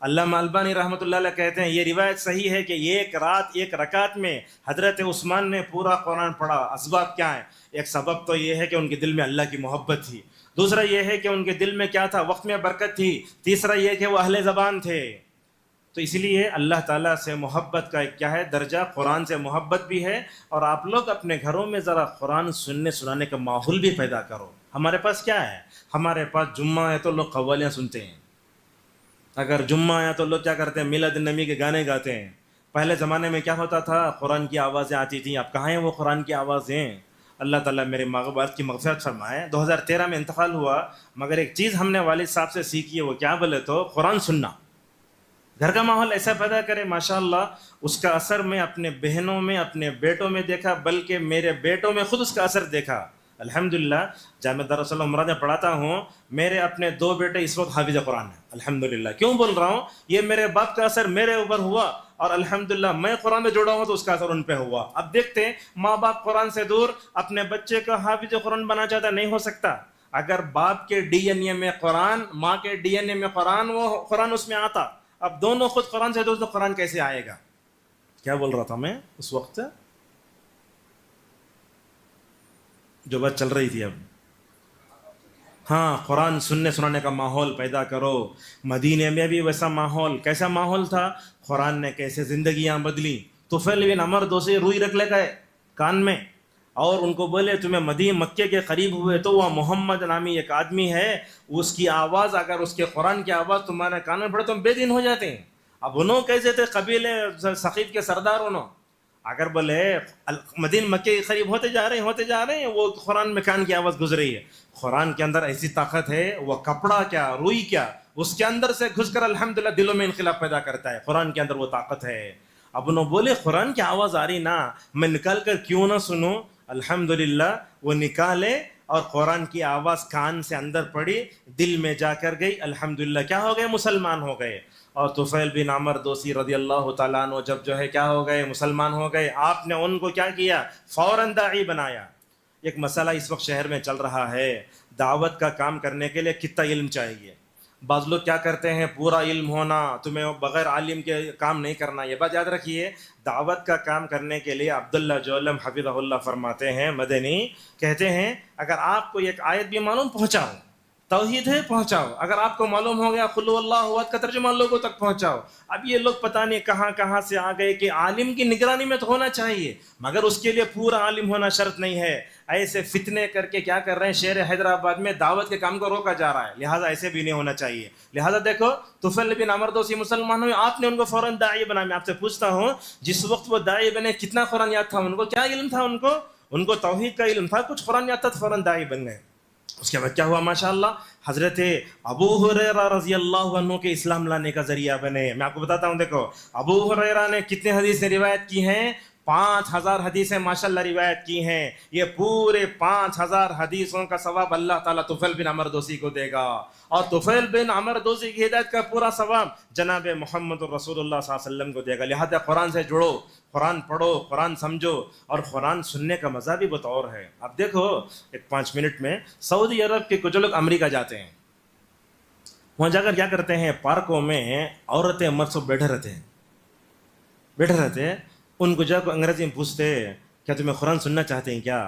علامہ البانی رحمۃ اللہ علیہ کہتے ہیں یہ روایت صحیح ہے کہ ایک رات ایک رکعت میں حضرت عثمان نے پورا قرآن پڑھا. اسباب کیا ہیں؟ ایک سبب تو یہ ہے کہ ان کے دل میں اللہ کی محبت تھی، دوسرا یہ ہے کہ ان کے دل میں کیا تھا، وقت میں برکت تھی، تیسرا یہ کہ وہ اہل زبان تھے. تو اس لیے اللہ تعالیٰ سے محبت کا ایک کیا ہے درجہ، قرآن سے محبت بھی ہے. اور آپ لوگ اپنے گھروں میں ذرا قرآن سننے سنانے کا ماحول بھی پیدا کرو. ہمارے پاس کیا ہے، ہمارے پاس جمعہ ہے تو لوگ قوالیاں سنتے ہیں. اگر جمعہ آیا تو لوگ کیا کرتے ہیں، میلاد النبی کے گانے گاتے ہیں. پہلے زمانے میں کیا ہوتا تھا، قرآن کی آوازیں آتی تھیں. اب کہاں ہیں وہ قرآن کی آوازیں؟ اللہ تعالیٰ میرے ماں باپ کی مغفرت فرمائے. 2013 میں انتقال ہوا، مگر ایک چیز ہم نے والد صاحب سے سیکھی ہے، وہ کیا بولے تو قرآن سننا. گھر کا ماحول ایسا پیدا کرے ماشاءاللہ. اس کا اثر میں اپنے بہنوں میں، اپنے بیٹوں میں دیکھا، بلکہ میرے بیٹوں میں خود اس کا اثر دیکھا. الحمدللہ جامعہ دارالسلام عمرہ میں پڑھاتا ہوں، میرے اپنے 2 بیٹے اس وقت حافظ قرآن ہیں الحمدللہ. کیوں بول رہا ہوں، یہ میرے باپ کا اثر میرے اوپر ہوا، اور الحمدللہ میں قرآن میں جڑا ہوں تو اس کا اثر ان پہ ہوا. اب دیکھتے ہیں ماں باپ قرآن سے دور، اپنے بچے کو حافظ قرآن بنا چاہتا، نہیں ہو سکتا. اگر باپ کے ڈی این اے میں قرآن، ماں کے ڈی این اے میں قرآن، وہ قرآن اس میں آتا. اب دونوں خود قرآن سے دور تو قرآن کیسے آئے گا؟ کیا بول رہا تھا میں اس وقت، جو بات چل رہی تھی. اب ہاں، قرآن سننے سنانے کا ماحول پیدا کرو. مدینے میں بھی ویسا ماحول، کیسا ماحول تھا، قرآن نے کیسے زندگیاں بدلی. طفیل بن عمر دوسری روئی رکھ لے گئے کان میں، اور ان کو بولے تمہیں مکے کے قریب ہوئے تو وہ محمد نامی ایک آدمی ہے، اس کی آواز، اگر اس کے قرآن کی آواز تمہارے کان میں پڑے تم بے دین ہو جاتے ہیں. اب انہوں کیسے تھے، قبیلے ثقیف کے سردار انہوں، اگر بولے مدین مکے کے قریب ہوتے جا رہے ہیں وہ قرآن میں کان کی آواز گزر رہی ہے. قرآن کے اندر ایسی طاقت ہے، وہ کپڑا کیا روئی کیا، اس کے اندر سے گھس کر الحمدللہ دلوں میں انقلاب پیدا کرتا ہے. قرآن کے اندر وہ طاقت ہے. اب انہوں بولے قرآن کی آواز آ رہی نا، میں نکال کر کیوں نہ سنوں. الحمدللہ وہ نکالے اور قرآن کی آواز کان سے اندر پڑی، دل میں جا کر گئی. الحمدللہ کیا ہو گئے، مسلمان ہو گئے. اور طفیل بن عمر دوسی رضی اللہ تعالیٰ عنہ جب جو ہے کیا ہو گئے، مسلمان ہو گئے، آپ نے ان کو کیا کیا، فوراً داعی بنایا. ایک مسئلہ اس وقت شہر میں چل رہا ہے، دعوت کا کام کرنے کے لیے کتنا علم چاہیے. بعض لوگ کیا کرتے ہیں، پورا علم ہونا، تمہیں بغیر عالم کے کام نہیں کرنا. یہ بات یاد رکھیے، دعوت کا کام کرنے کے لیے عبداللہ جولم حفظہ اللہ فرماتے ہیں، مدنی کہتے ہیں، اگر آپ کو ایک آیت بھی معلوم پہنچاؤ، توحید ہے پہنچاؤ. اگر آپ کو معلوم ہو گیا قل اللہ احد کا ترجمہ لوگوں تک پہنچاؤ. اب یہ لوگ پتہ نہیں کہاں سے آ گئے کہ عالم کی نگرانی میں تو ہونا چاہیے، مگر اس کے لیے پورا عالم ہونا شرط نہیں ہے. ایسے فتنے کر کے کیا کر رہے ہیں، شہر حیدرآباد میں دعوت کے کام کو روکا جا رہا ہے. لہٰذا ایسے بھی نہیں ہونا چاہیے. لہٰذا دیکھو طفیل بن عمر دوسی مسلمان ہوئے، آپ نے ان کو فوراً داعی بنا. میں آپ سے پوچھتا ہوں، جس وقت وہ داعی بنے کتنا قرآن یاد تھا ان کو، کیا علم تھا ان کو توحید کا علم تھا، کچھ قرآن یاد تھا، فوراً داعی بن گئے. اس کے بعد کیا ہوا، ماشاءاللہ حضرت ابو ہریرہ رضی اللہ عنہ کے اسلام لانے کا ذریعہ بنے. میں آپ کو بتاتا ہوں، دیکھو ابو ہریرہ نے کتنے حدیثیں روایت کی ہیں، 5000 حدیثیں ماشاءاللہ روایت کی ہیں. یہ پورے 5000 حدیثوں کا ثواب اللہ تعالیٰ طفیل بن عمر دوسی کو دے گا، اور طفیل بن عمر دوسی کی ہدایت کا پورا ثواب جناب محمد رسول اللہ صلی اللہ علیہ وسلم کو دے گا. لہذا قرآن سے جڑو، قرآن پڑھو، قرآن سمجھو، اور قرآن سننے کا مزہ بھی بطور ہے. اب دیکھو ایک 5 منٹ میں، سعودی عرب کے کچھ لوگ امریکہ جاتے ہیں، وہاں جا کر کیا کرتے ہیں، پارکوں میں عورتیں مرد سب بیٹھے رہتے ہیں. ان کو جا کر انگریزی میں پوچھتے کیا تمہیں قرآن سننا چاہتے ہیں کیا.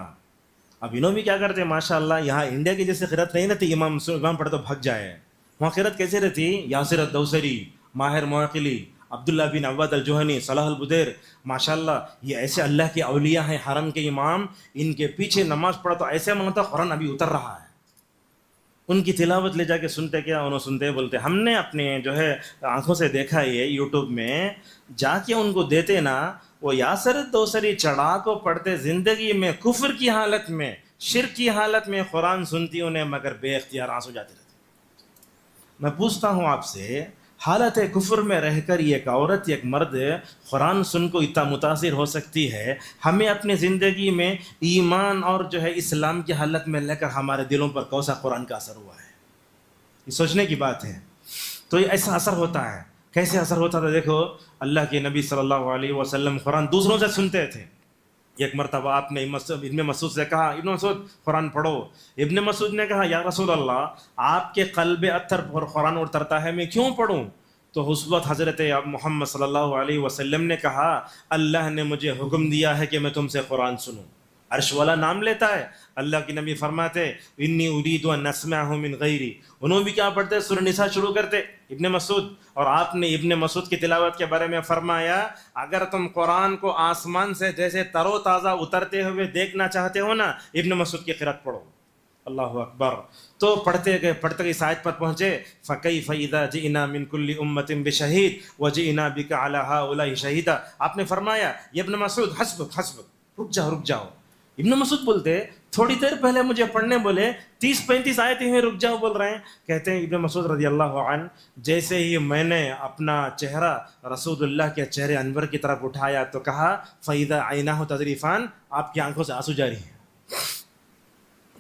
اب انہوں بھی کیا کرتے ہیں، ماشاءاللہ یہاں انڈیا کی جیسے قرأت نہیں رہتی، امام پڑھے تو بھگ جائے. وہاں قرأت کیسے رہتی، یاسر الدوسری، ماہر موقلی، عبداللہ بن عباد الجوہنی، صلاح البدیر، ماشاءاللہ یہ ایسے اللہ کے اولیاء ہیں، حرم کے امام. ان کے پیچھے نماز پڑھا تو ایسے من ہوتا قرآن ابھی اتر رہا ہے. ان کی تلاوت لے جا کے سنتے، کیا انہوں سنتے بولتے. ہم نے اپنے جو ہے آنکھوں سے دیکھا، یہ یوٹیوب میں جا کے ان کو دیتے نا، وہ یاسر دوسری چڑھا کو پڑھتے، زندگی میں کفر کی حالت میں شرک کی حالت میں قرآن سنتی انہیں مگر بے اختیار آنسو جاتے رہتے۔ میں پوچھتا ہوں آپ سے، حالت کفر میں رہ کر ایک عورت ایک مرد قرآن سن کو اتنا متاثر ہو سکتی ہے، ہمیں اپنی زندگی میں ایمان اور جو ہے اسلام کی حالت میں لے کر ہمارے دلوں پر کون سا قرآن کا اثر ہوا ہے؟ یہ سوچنے کی بات ہے۔ تو یہ ایسا اثر ہوتا ہے۔ کیسے اثر ہوتا تھا؟ دیکھو، اللہ کے نبی صلی اللہ علیہ وسلم قرآن دوسروں سے سنتے تھے۔ ایک مرتبہ آپ نے ابن مسعود سے کہا، ابن مسعود قرآن پڑھو۔ ابن مسعود نے کہا، یا رسول اللہ، آپ کے قلب اتھر پر قرآن اترتا ہے، میں کیوں پڑھوں؟ تو اس وقت حضرت محمد صلی اللہ علیہ وسلم نے کہا، اللہ نے مجھے حکم دیا ہے کہ میں تم سے قرآن سنوں۔ عرش والا نام لیتا ہے۔ اللہ کے نبی فرماتے، انی ارید ان اسمعہ من غیری۔ انہوں بھی کیا پڑھتے؟ سورہ نساء شروع کرتے ابن مسعود، اور آپ نے ابن مسعود کی تلاوت کے بارے میں فرمایا، اگر تم قرآن کو آسمان سے جیسے تر و تازہ اترتے ہوئے دیکھنا چاہتے ہو نا، ابن مسعود کی قرأت پڑھو۔ اللہ اکبر۔ تو پڑھتے گئے اس آیت پر پہنچے، فَكَيْفَ إِذَا جِئْنَا مِن كُلِّ أُمَّةٍ بِشَهِيدٍ وَجِئْنَا بِكَ عَلَى هَؤُلَاءِ شَهِيدًا۔ آپ نے فرمایا، یہ ابن مسعود حسبک حسبک، رک جاؤ۔ ابن مسعود بولتے، تھوڑی دیر پہلے مجھے پڑھنے بولے 30-35 آیتیں ہیں، رک جاؤ بول رہے ہیں۔ کہتے ہیں ابن مسعود رضی اللہ عنہ، جیسے ہی میں نے اپنا چہرہ رسول اللہ کے چہرے انور کی طرف اٹھایا تو کہا، فَإِذَا عَيْنَاهُ تَذْرِفَانِ، آپ کی آنکھوں سے آنسو جاری ہیں۔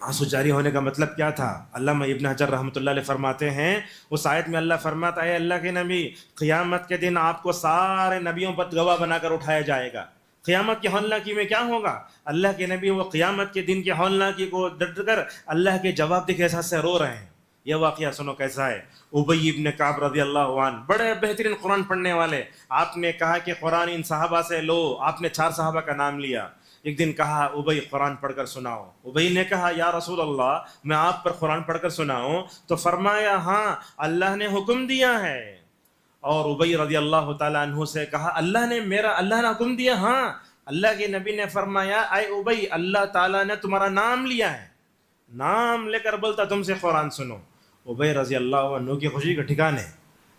آنسو جاری ہونے کا مطلب کیا تھا؟ علامہ ابن حجر رحمۃ اللہ علیہ فرماتے ہیں، اس آیت میں اللہ فرماتا ہے، اللہ کے نبی، قیامت کے دن آپ کو سارے نبیوں پر گواہ بنا کر اٹھایا جائے گا۔ قیامت کی ہولناکی میں کیا ہوگا؟ اللہ کے نبی وہ قیامت کے دن کی ہولناکی کو ڈر کر اللہ کے جواب کے احساس سے رو رہے ہیں۔ یہ واقعہ سنو کیسا ہے۔ ابی ابن کعب رضی اللہ عنہ، بڑے بہترین قرآن پڑھنے والے، آپ نے کہا کہ قرآن ان صحابہ سے لو۔ آپ نے 4 صحابہ کا نام لیا۔ ایک دن کہا، ابی قرآن پڑھ کر سناؤ۔ ابی نے کہا، یا رسول اللہ، میں آپ پر قرآن پڑھ کر سناؤں؟ تو فرمایا، ہاں، اللہ نے حکم دیا ہے۔ اور ابی رضی اللہ تعالیٰ عنہ سے کہا، اللہ نے حکم دیا؟ ہاں۔ اللہ کے نبی نے فرمایا، اے ابی، اللہ تعالیٰ نے تمہارا نام لیا ہے، نام لے کر بولتا تم سے قرآن سنو۔ ابی رضی اللہ عنہ کی خوشی کا ٹھکانے،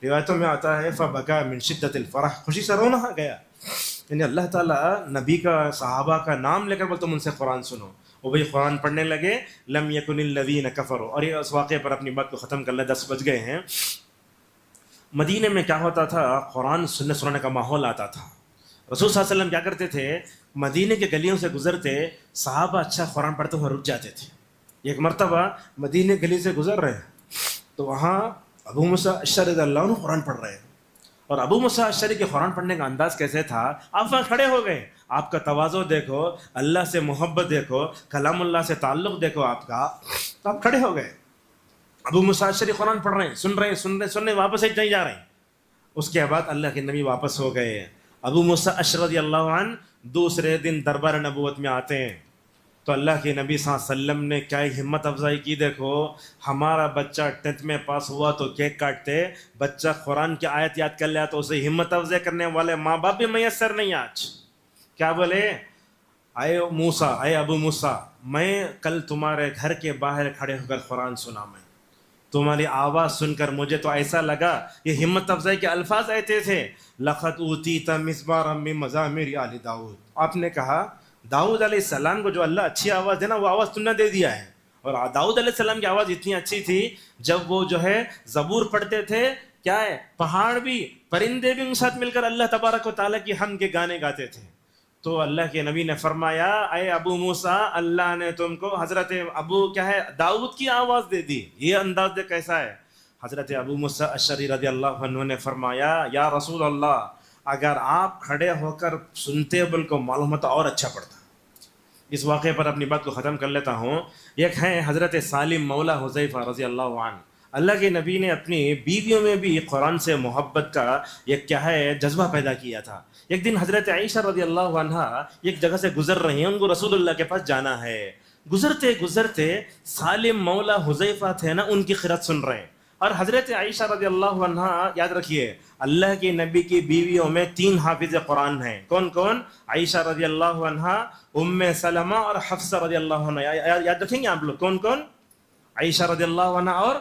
روایتوں میں آتا ہے، فبکا من شدت الفرح، خوشی سے رونا آ گیا۔ یعنی اللہ تعالیٰ نبی کا، صحابہ کا نام لے کر بولتا تم ان سے قرآن سنو۔ ابی قرآن پڑھنے لگے، لم یکن الذین کفروا۔ اور یہ اس واقعے پر اپنی بات کو ختم کر لیں، 10 بج گئے ہیں۔ مدینے میں کیا ہوتا تھا؟ قرآن سننے کا ماحول آتا تھا۔ رسول صلی اللہ علیہ وسلم کیا کرتے تھے؟ مدینے کے گلیوں سے گزرتے، صحابہ اچھا قرآن پڑھتے ہوئے رک جاتے تھے۔ ایک مرتبہ مدینے گلی سے گزر رہے ہیں تو وہاں ابو موسیٰ اشعری رضی اللہ عنہ قرآن پڑھ رہے ہیں، اور ابو موسیٰ اشعری کے قرآن پڑھنے کا انداز کیسے تھا؟ آپ وہاں کھڑے ہو گئے، آپ کا تواضع دیکھو، اللہ سے محبت دیکھو، کلام اللہ سے تعلق دیکھو آپ کا، تو آپ کھڑے ہو گئے۔ ابو موسیٰ اشعری قرآن پڑھ رہے ہیں، سن رہے ہیں، واپس نہیں جا رہے ہیں۔ اس کے بعد اللہ کے نبی واپس ہو گئے۔ ابو موسیٰ اشعری رضی اللہ عنہ دوسرے دن دربار نبوت میں آتے ہیں تو اللہ کے نبی صلی اللہ علیہ وسلم نے کیا ہمت افزائی کی، دیکھو، ہمارا بچہ 10th میں پاس ہوا تو کیک کاٹتے، بچہ قرآن کی آیت یاد کر لیا تو اسے ہمت افزائی کرنے والے ماں باپ بھی میسر نہیں آج۔ کیا بولے؟ اے ابو موسیٰ، میں کل تمہارے گھر کے باہر کھڑے ہو کر قرآن سنا، میں تمہاری آواز سن کر مجھے تو ایسا لگا، یہ ہمت افزائی کے الفاظ ایسے تھے، لَقَدْ أُوتِيتَ مِزْمَارًا مِّن مَزَامِيرِ آلِ داؤد۔ آپ نے کہا داؤد علیہ السلام کو جو اللہ اچھی آواز دینا، وہ آواز تم نے دے دیا ہے۔ اور داؤد علیہ السلام کی آواز اتنی اچھی تھی، جب وہ جو ہے زبور پڑھتے تھے، کیا ہے، پہاڑ بھی، پرندے بھی ان ساتھ مل کر اللہ تبارک و تعالیٰ کی حمد کے گانے گاتے تھے۔ تو اللہ کے نبی نے فرمایا، اے ابو موسیٰ، اللہ نے تم کو حضرت داؤد کی آواز دے دی۔ یہ انداز دے کیسا ہے؟ حضرت ابو موسیٰ اشعری رضی اللہ عنہ نے فرمایا، یا رسول اللہ، اگر آپ کھڑے ہو کر سنتے بل کو معلوم ہوتا اور اچھا پڑتا۔ اس واقعے پر اپنی بات کو ختم کر لیتا ہوں۔ ایک ہے حضرت سالم مولا حذیفہ رضی اللہ عنہ۔ اللہ کے نبی نے اپنی بیویوں میں بھی قرآن سے محبت کا ایک جذبہ پیدا کیا تھا۔ ایک دن حضرت عائشہ رضی اللہ عنہ ایک جگہ سے گزر رہی ہیں، ان کو رسول اللہ کے پاس جانا ہے۔ گزرتے گزرتے سالم مولا حذیفہ تھے نا، ان کی قرأت سن رہے ہیں، اور حضرت عائشہ رضی اللہ عنہ، یاد رکھیے، اللہ کے نبی کی بیویوں میں 3 حافظ قرآن ہیں۔ کون کون؟ عائشہ رضی اللہ عنہ، ام سلمہ اور حفصہ رضی اللہ عنہ۔ یاد رکھیں گے آپ لوگ، کون کون؟ عائشہ رضی اللہ عنہ اور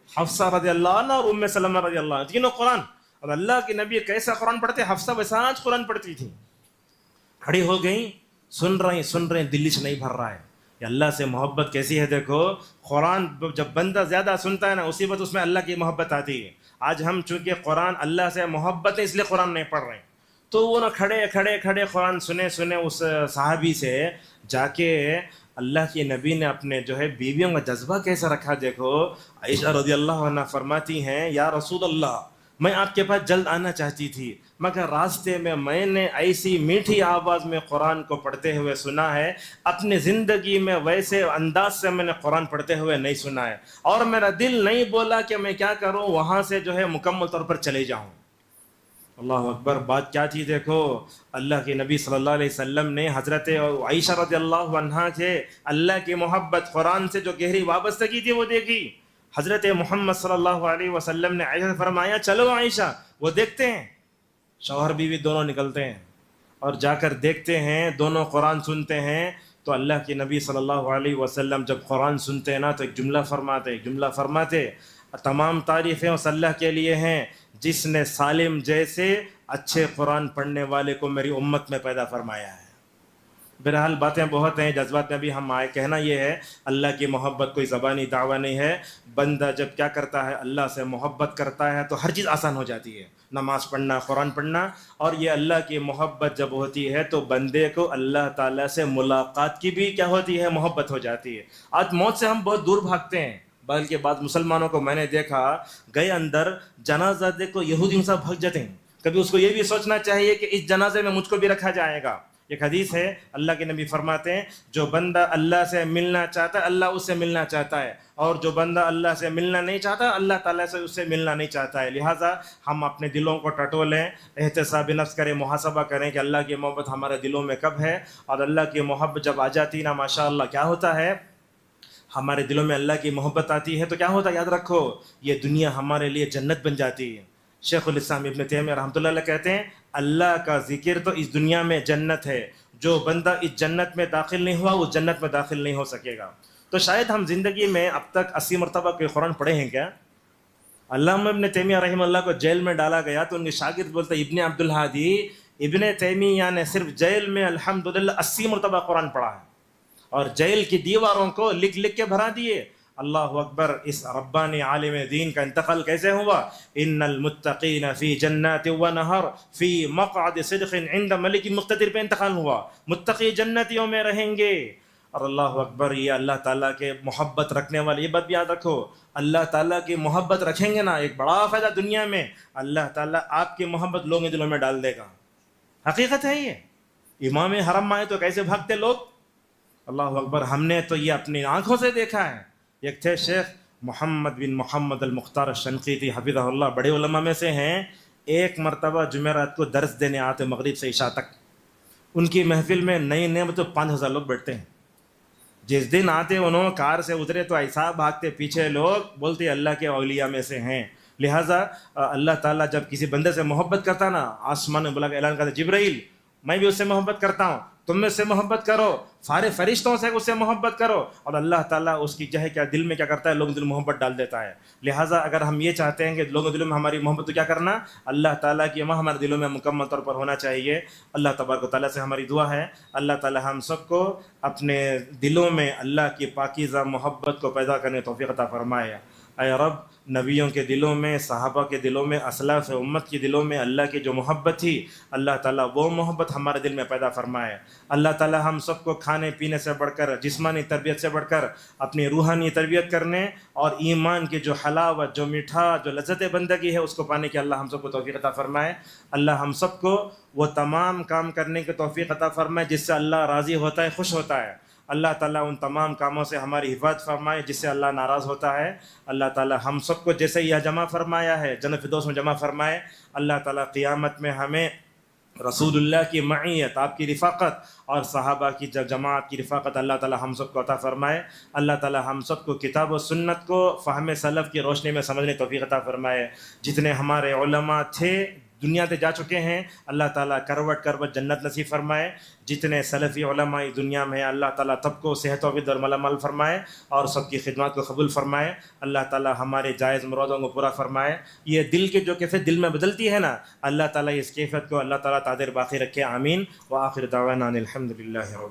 حفصہ رضی اللہ عنہ اور ام سلمہ رضی اللہ عنہ، تینوں قرآن۔ اور اللہ کے نبی کیسا قرآن پڑھتے؟ حفصہ ویسا قرآن پڑھتی تھی۔ کھڑی ہو گئیں، سن رہے ہیں، دلی سے نہیں بھر رہا ہے۔ یہ اللہ سے محبت کیسی ہے دیکھو. قرآن جب بندہ زیادہ سنتا ہے نا اسی وقت اس میں اللہ کی محبت آتی ہے. آج ہم چونکہ قرآن اللہ سے محبت ہے اس لیے قرآن نہیں پڑھ رہے ہیں, تو وہ نا کھڑے قرآن سنے اس صحابی سے جا کے اللہ کے نبی نے اپنے جو ہے بیویوں کا جذبہ کیسا رکھا دیکھو. عائشہ رضی اللہ عنہ فرماتی ہیں یا رسول اللہ میں آپ کے پاس جلد آنا چاہتی تھی مگر راستے میں نے ایسی میٹھی آواز میں قرآن کو پڑھتے ہوئے سنا ہے, اپنی زندگی میں ویسے انداز سے میں نے قرآن پڑھتے ہوئے نہیں سنا ہے, اور میرا دل نہیں بولا کہ میں کیا کروں وہاں سے جو ہے مکمل طور پر چلے جاؤں. اللہ اکبر. بات کیا تھی دیکھو, اللہ کے نبی صلی اللہ علیہ وسلم نے حضرت عائشہ رضی اللہ عنہا کے اللہ کی محبت قرآن سے جو گہری وابستگی تھی وہ دیکھی. حضرت محمد صلی اللہ علیہ وسلم نے عائشہ سے فرمایا چلو عائشہ وہ دیکھتے ہیں. شوہر بیوی دونوں نکلتے ہیں اور جا کر دیکھتے ہیں, دونوں قرآن سنتے ہیں. تو اللہ کے نبی صلی اللہ علیہ وسلم جب قرآن سنتے ہیں نا تو ایک جملہ فرماتے تمام تعریفیں اس اللہ کے لیے ہیں جس نے سالم جیسے اچھے قرآن پڑھنے والے کو میری امت میں پیدا فرمایا ہے. بہرحال باتیں بہت ہیں, جذبات میں بھی ہم آئے. کہنا یہ ہے اللہ کی محبت کوئی زبانی دعویٰ نہیں ہے. بندہ جب کیا کرتا ہے اللہ سے محبت کرتا ہے تو ہر چیز آسان ہو جاتی ہے, نماز پڑھنا قرآن پڑھنا. اور یہ اللہ کی محبت جب ہوتی ہے تو بندے کو اللہ تعالیٰ سے ملاقات کی بھی کیا ہوتی ہے محبت ہو جاتی ہے. آج موت سے ہم بہت دور بھاگتے ہیں, بلکہ بعض مسلمانوں کو میں نے دیکھا گئے اندر جنازہ دیکھو یہودیوں سے بھگ جاتے ہیں. کبھی اس کو یہ بھی سوچنا چاہیے کہ اس جنازے میں مجھ کو بھی رکھا جائے گا. ایک حدیث ہے اللہ کے نبی فرماتے ہیں جو بندہ اللہ سے ملنا چاہتا ہے اللہ اس سے ملنا چاہتا ہے, اور جو بندہ اللہ سے ملنا نہیں چاہتا اللہ تعالیٰ سے اس سے ملنا نہیں چاہتا ہے. لہٰذا ہم اپنے دلوں کو ٹٹولیں, احتساب نفس کریں, محاسبہ کریں کہ اللہ کی محبت ہمارے دلوں میں کب ہے. اور اللہ کی محبت جب آ جاتی نا ماشاء اللہ کیا ہوتا ہے, ہمارے دلوں میں اللہ کی محبت آتی ہے تو کیا ہوتا ہے یاد رکھو یہ دنیا ہمارے لیے جنت بن جاتی ہے. شیخ الاسلام ابن تیمیہ رحمۃ اللہ علیہ کہتے ہیں اللہ کا ذکر تو اس دنیا میں جنت ہے, جو بندہ اس جنت میں داخل نہیں ہوا وہ جنت میں داخل نہیں ہو سکے گا. تو شاید ہم زندگی میں اب تک 80 مرتبہ کوئی قرآن پڑھے ہیں کیا؟ علامہ ابن تیمیہ رحمہ اللہ کو جیل میں ڈالا گیا تو ان کے شاگرد بولتے ابن عبد الہادی ابن تیمیہ نے صرف جیل میں الحمدللہ 80 مرتبہ قرآن پڑھا ہے, اور جیل کی دیواروں کو لکھ کے بھرا دیے. اللہ اکبر. اس ربانی عالم دین کا انتقال کیسے ہوا؟ ان المتقین فی جنات و نہر فی مقعد صدق عند ملک مقتدر پہ انتقال ہوا. متقی جنتیوں میں رہیں گے. اور اللہ اکبر, یہ اللہ تعالیٰ کے محبت رکھنے والے, یہ بات بھی یاد رکھو, اللہ تعالیٰ کی محبت رکھیں گے نا ایک بڑا فائدہ دنیا میں, اللہ تعالیٰ آپ کی محبت لوگوں کے دلوں میں ڈال دے گا. حقیقت ہے یہ. امام حرم آئے تو کیسے بھاگتے لوگ. اللہ اکبر. ہم نے تو یہ اپنی آنکھوں سے دیکھا ہے. ایک تھے شیخ محمد بن محمد المختار الشنقیطی حفظہ اللہ, بڑے علماء میں سے ہیں. ایک مرتبہ جمعرات کو درس دینے آتے مغرب سے عشاء تک. ان کی محفل میں نئے مطلب 5000 لوگ بیٹھتے ہیں. جس دن آتے انہوں کار سے اترے تو ایسا بھاگتے پیچھے لوگ بولتے اللہ کے اولیاء میں سے ہیں. لہٰذا اللہ تعالیٰ جب کسی بندے سے محبت کرتا نا آسمان میں بلا کے اعلان کرتا جبرائیل میں بھی اس سے محبت کرتا ہوں, تم میں اس سے محبت کرو, سارے فرشتوں سے اس سے محبت کرو. اور اللہ تعالیٰ اس کی جو ہے کیا دل میں کیا کرتا ہے لوگوں دل میں محبت ڈال دیتا ہے. لہٰذا اگر ہم یہ چاہتے ہیں کہ لوگوں دلوں میں ہماری محبت تو کیا کرنا, اللہ تعالیٰ کی وہاں ہمارے دلوں میں مکمل طور پر ہونا چاہیے. اللہ تبارک و تعالیٰ سے ہماری دعا ہے اللہ تعالیٰ ہم سب کو اپنے دلوں میں اللہ کی پاکیزہ محبت کو پیدا کرنے توفیق عطا فرمائے. اے رب, نبیوں کے دلوں میں, صحابہ کے دلوں میں, اسلاف امت کے دلوں میں اللہ کی جو محبت تھی اللہ تعالیٰ وہ محبت ہمارے دل میں پیدا فرمائے. اللہ تعالیٰ ہم سب کو کھانے پینے سے بڑھ کر, جسمانی تربیت سے بڑھ کر اپنی روحانی تربیت کرنے اور ایمان کی جو حلاوت, جو میٹھا, جو لذت بندگی ہے اس کو پانے کی اللہ ہم سب کو توفیق عطا فرمائے. اللہ ہم سب کو وہ تمام کام کرنے کی توفیق عطا فرمائے جس سے اللہ راضی ہوتا ہے, خوش ہوتا ہے. اللہ تعالیٰ ان تمام کاموں سے ہماری حفاظت فرمائے جس سے اللہ ناراض ہوتا ہے. اللہ تعالیٰ ہم سب کو جیسے یہ جمع فرمایا ہے جنت فردوس میں جمع فرمائے. اللہ تعالیٰ قیامت میں ہمیں رسول اللہ کی معیت, آپ کی رفاقت اور صحابہ کی جماعت کی رفاقت اللہ تعالیٰ ہم سب کو عطا فرمائے. اللہ تعالیٰ ہم سب کو کتاب و سنت کو فہم سلف کی روشنی میں سمجھنے توفیق عطا فرمائے. جتنے ہمارے علماء تھے دنیا سے جا چکے ہیں اللہ تعالیٰ کروٹ جنت نصیب فرمائے. جتنے سلفی علماء دنیا میں ہیں اللہ تعالیٰ سب کو صحت و عافیت اور ملامل فرمائے اور سب کی خدمات کو قبول فرمائے. اللہ تعالیٰ ہمارے جائز مرادوں کو پورا فرمائے. یہ دل کے جو کیفیت دل میں بدلتی ہے نا اللہ تعالیٰ اس کیفیت کو اللہ تعالیٰ تعدیر باقی رکھے. آمین. وآخر دعوانا الحمد للہ.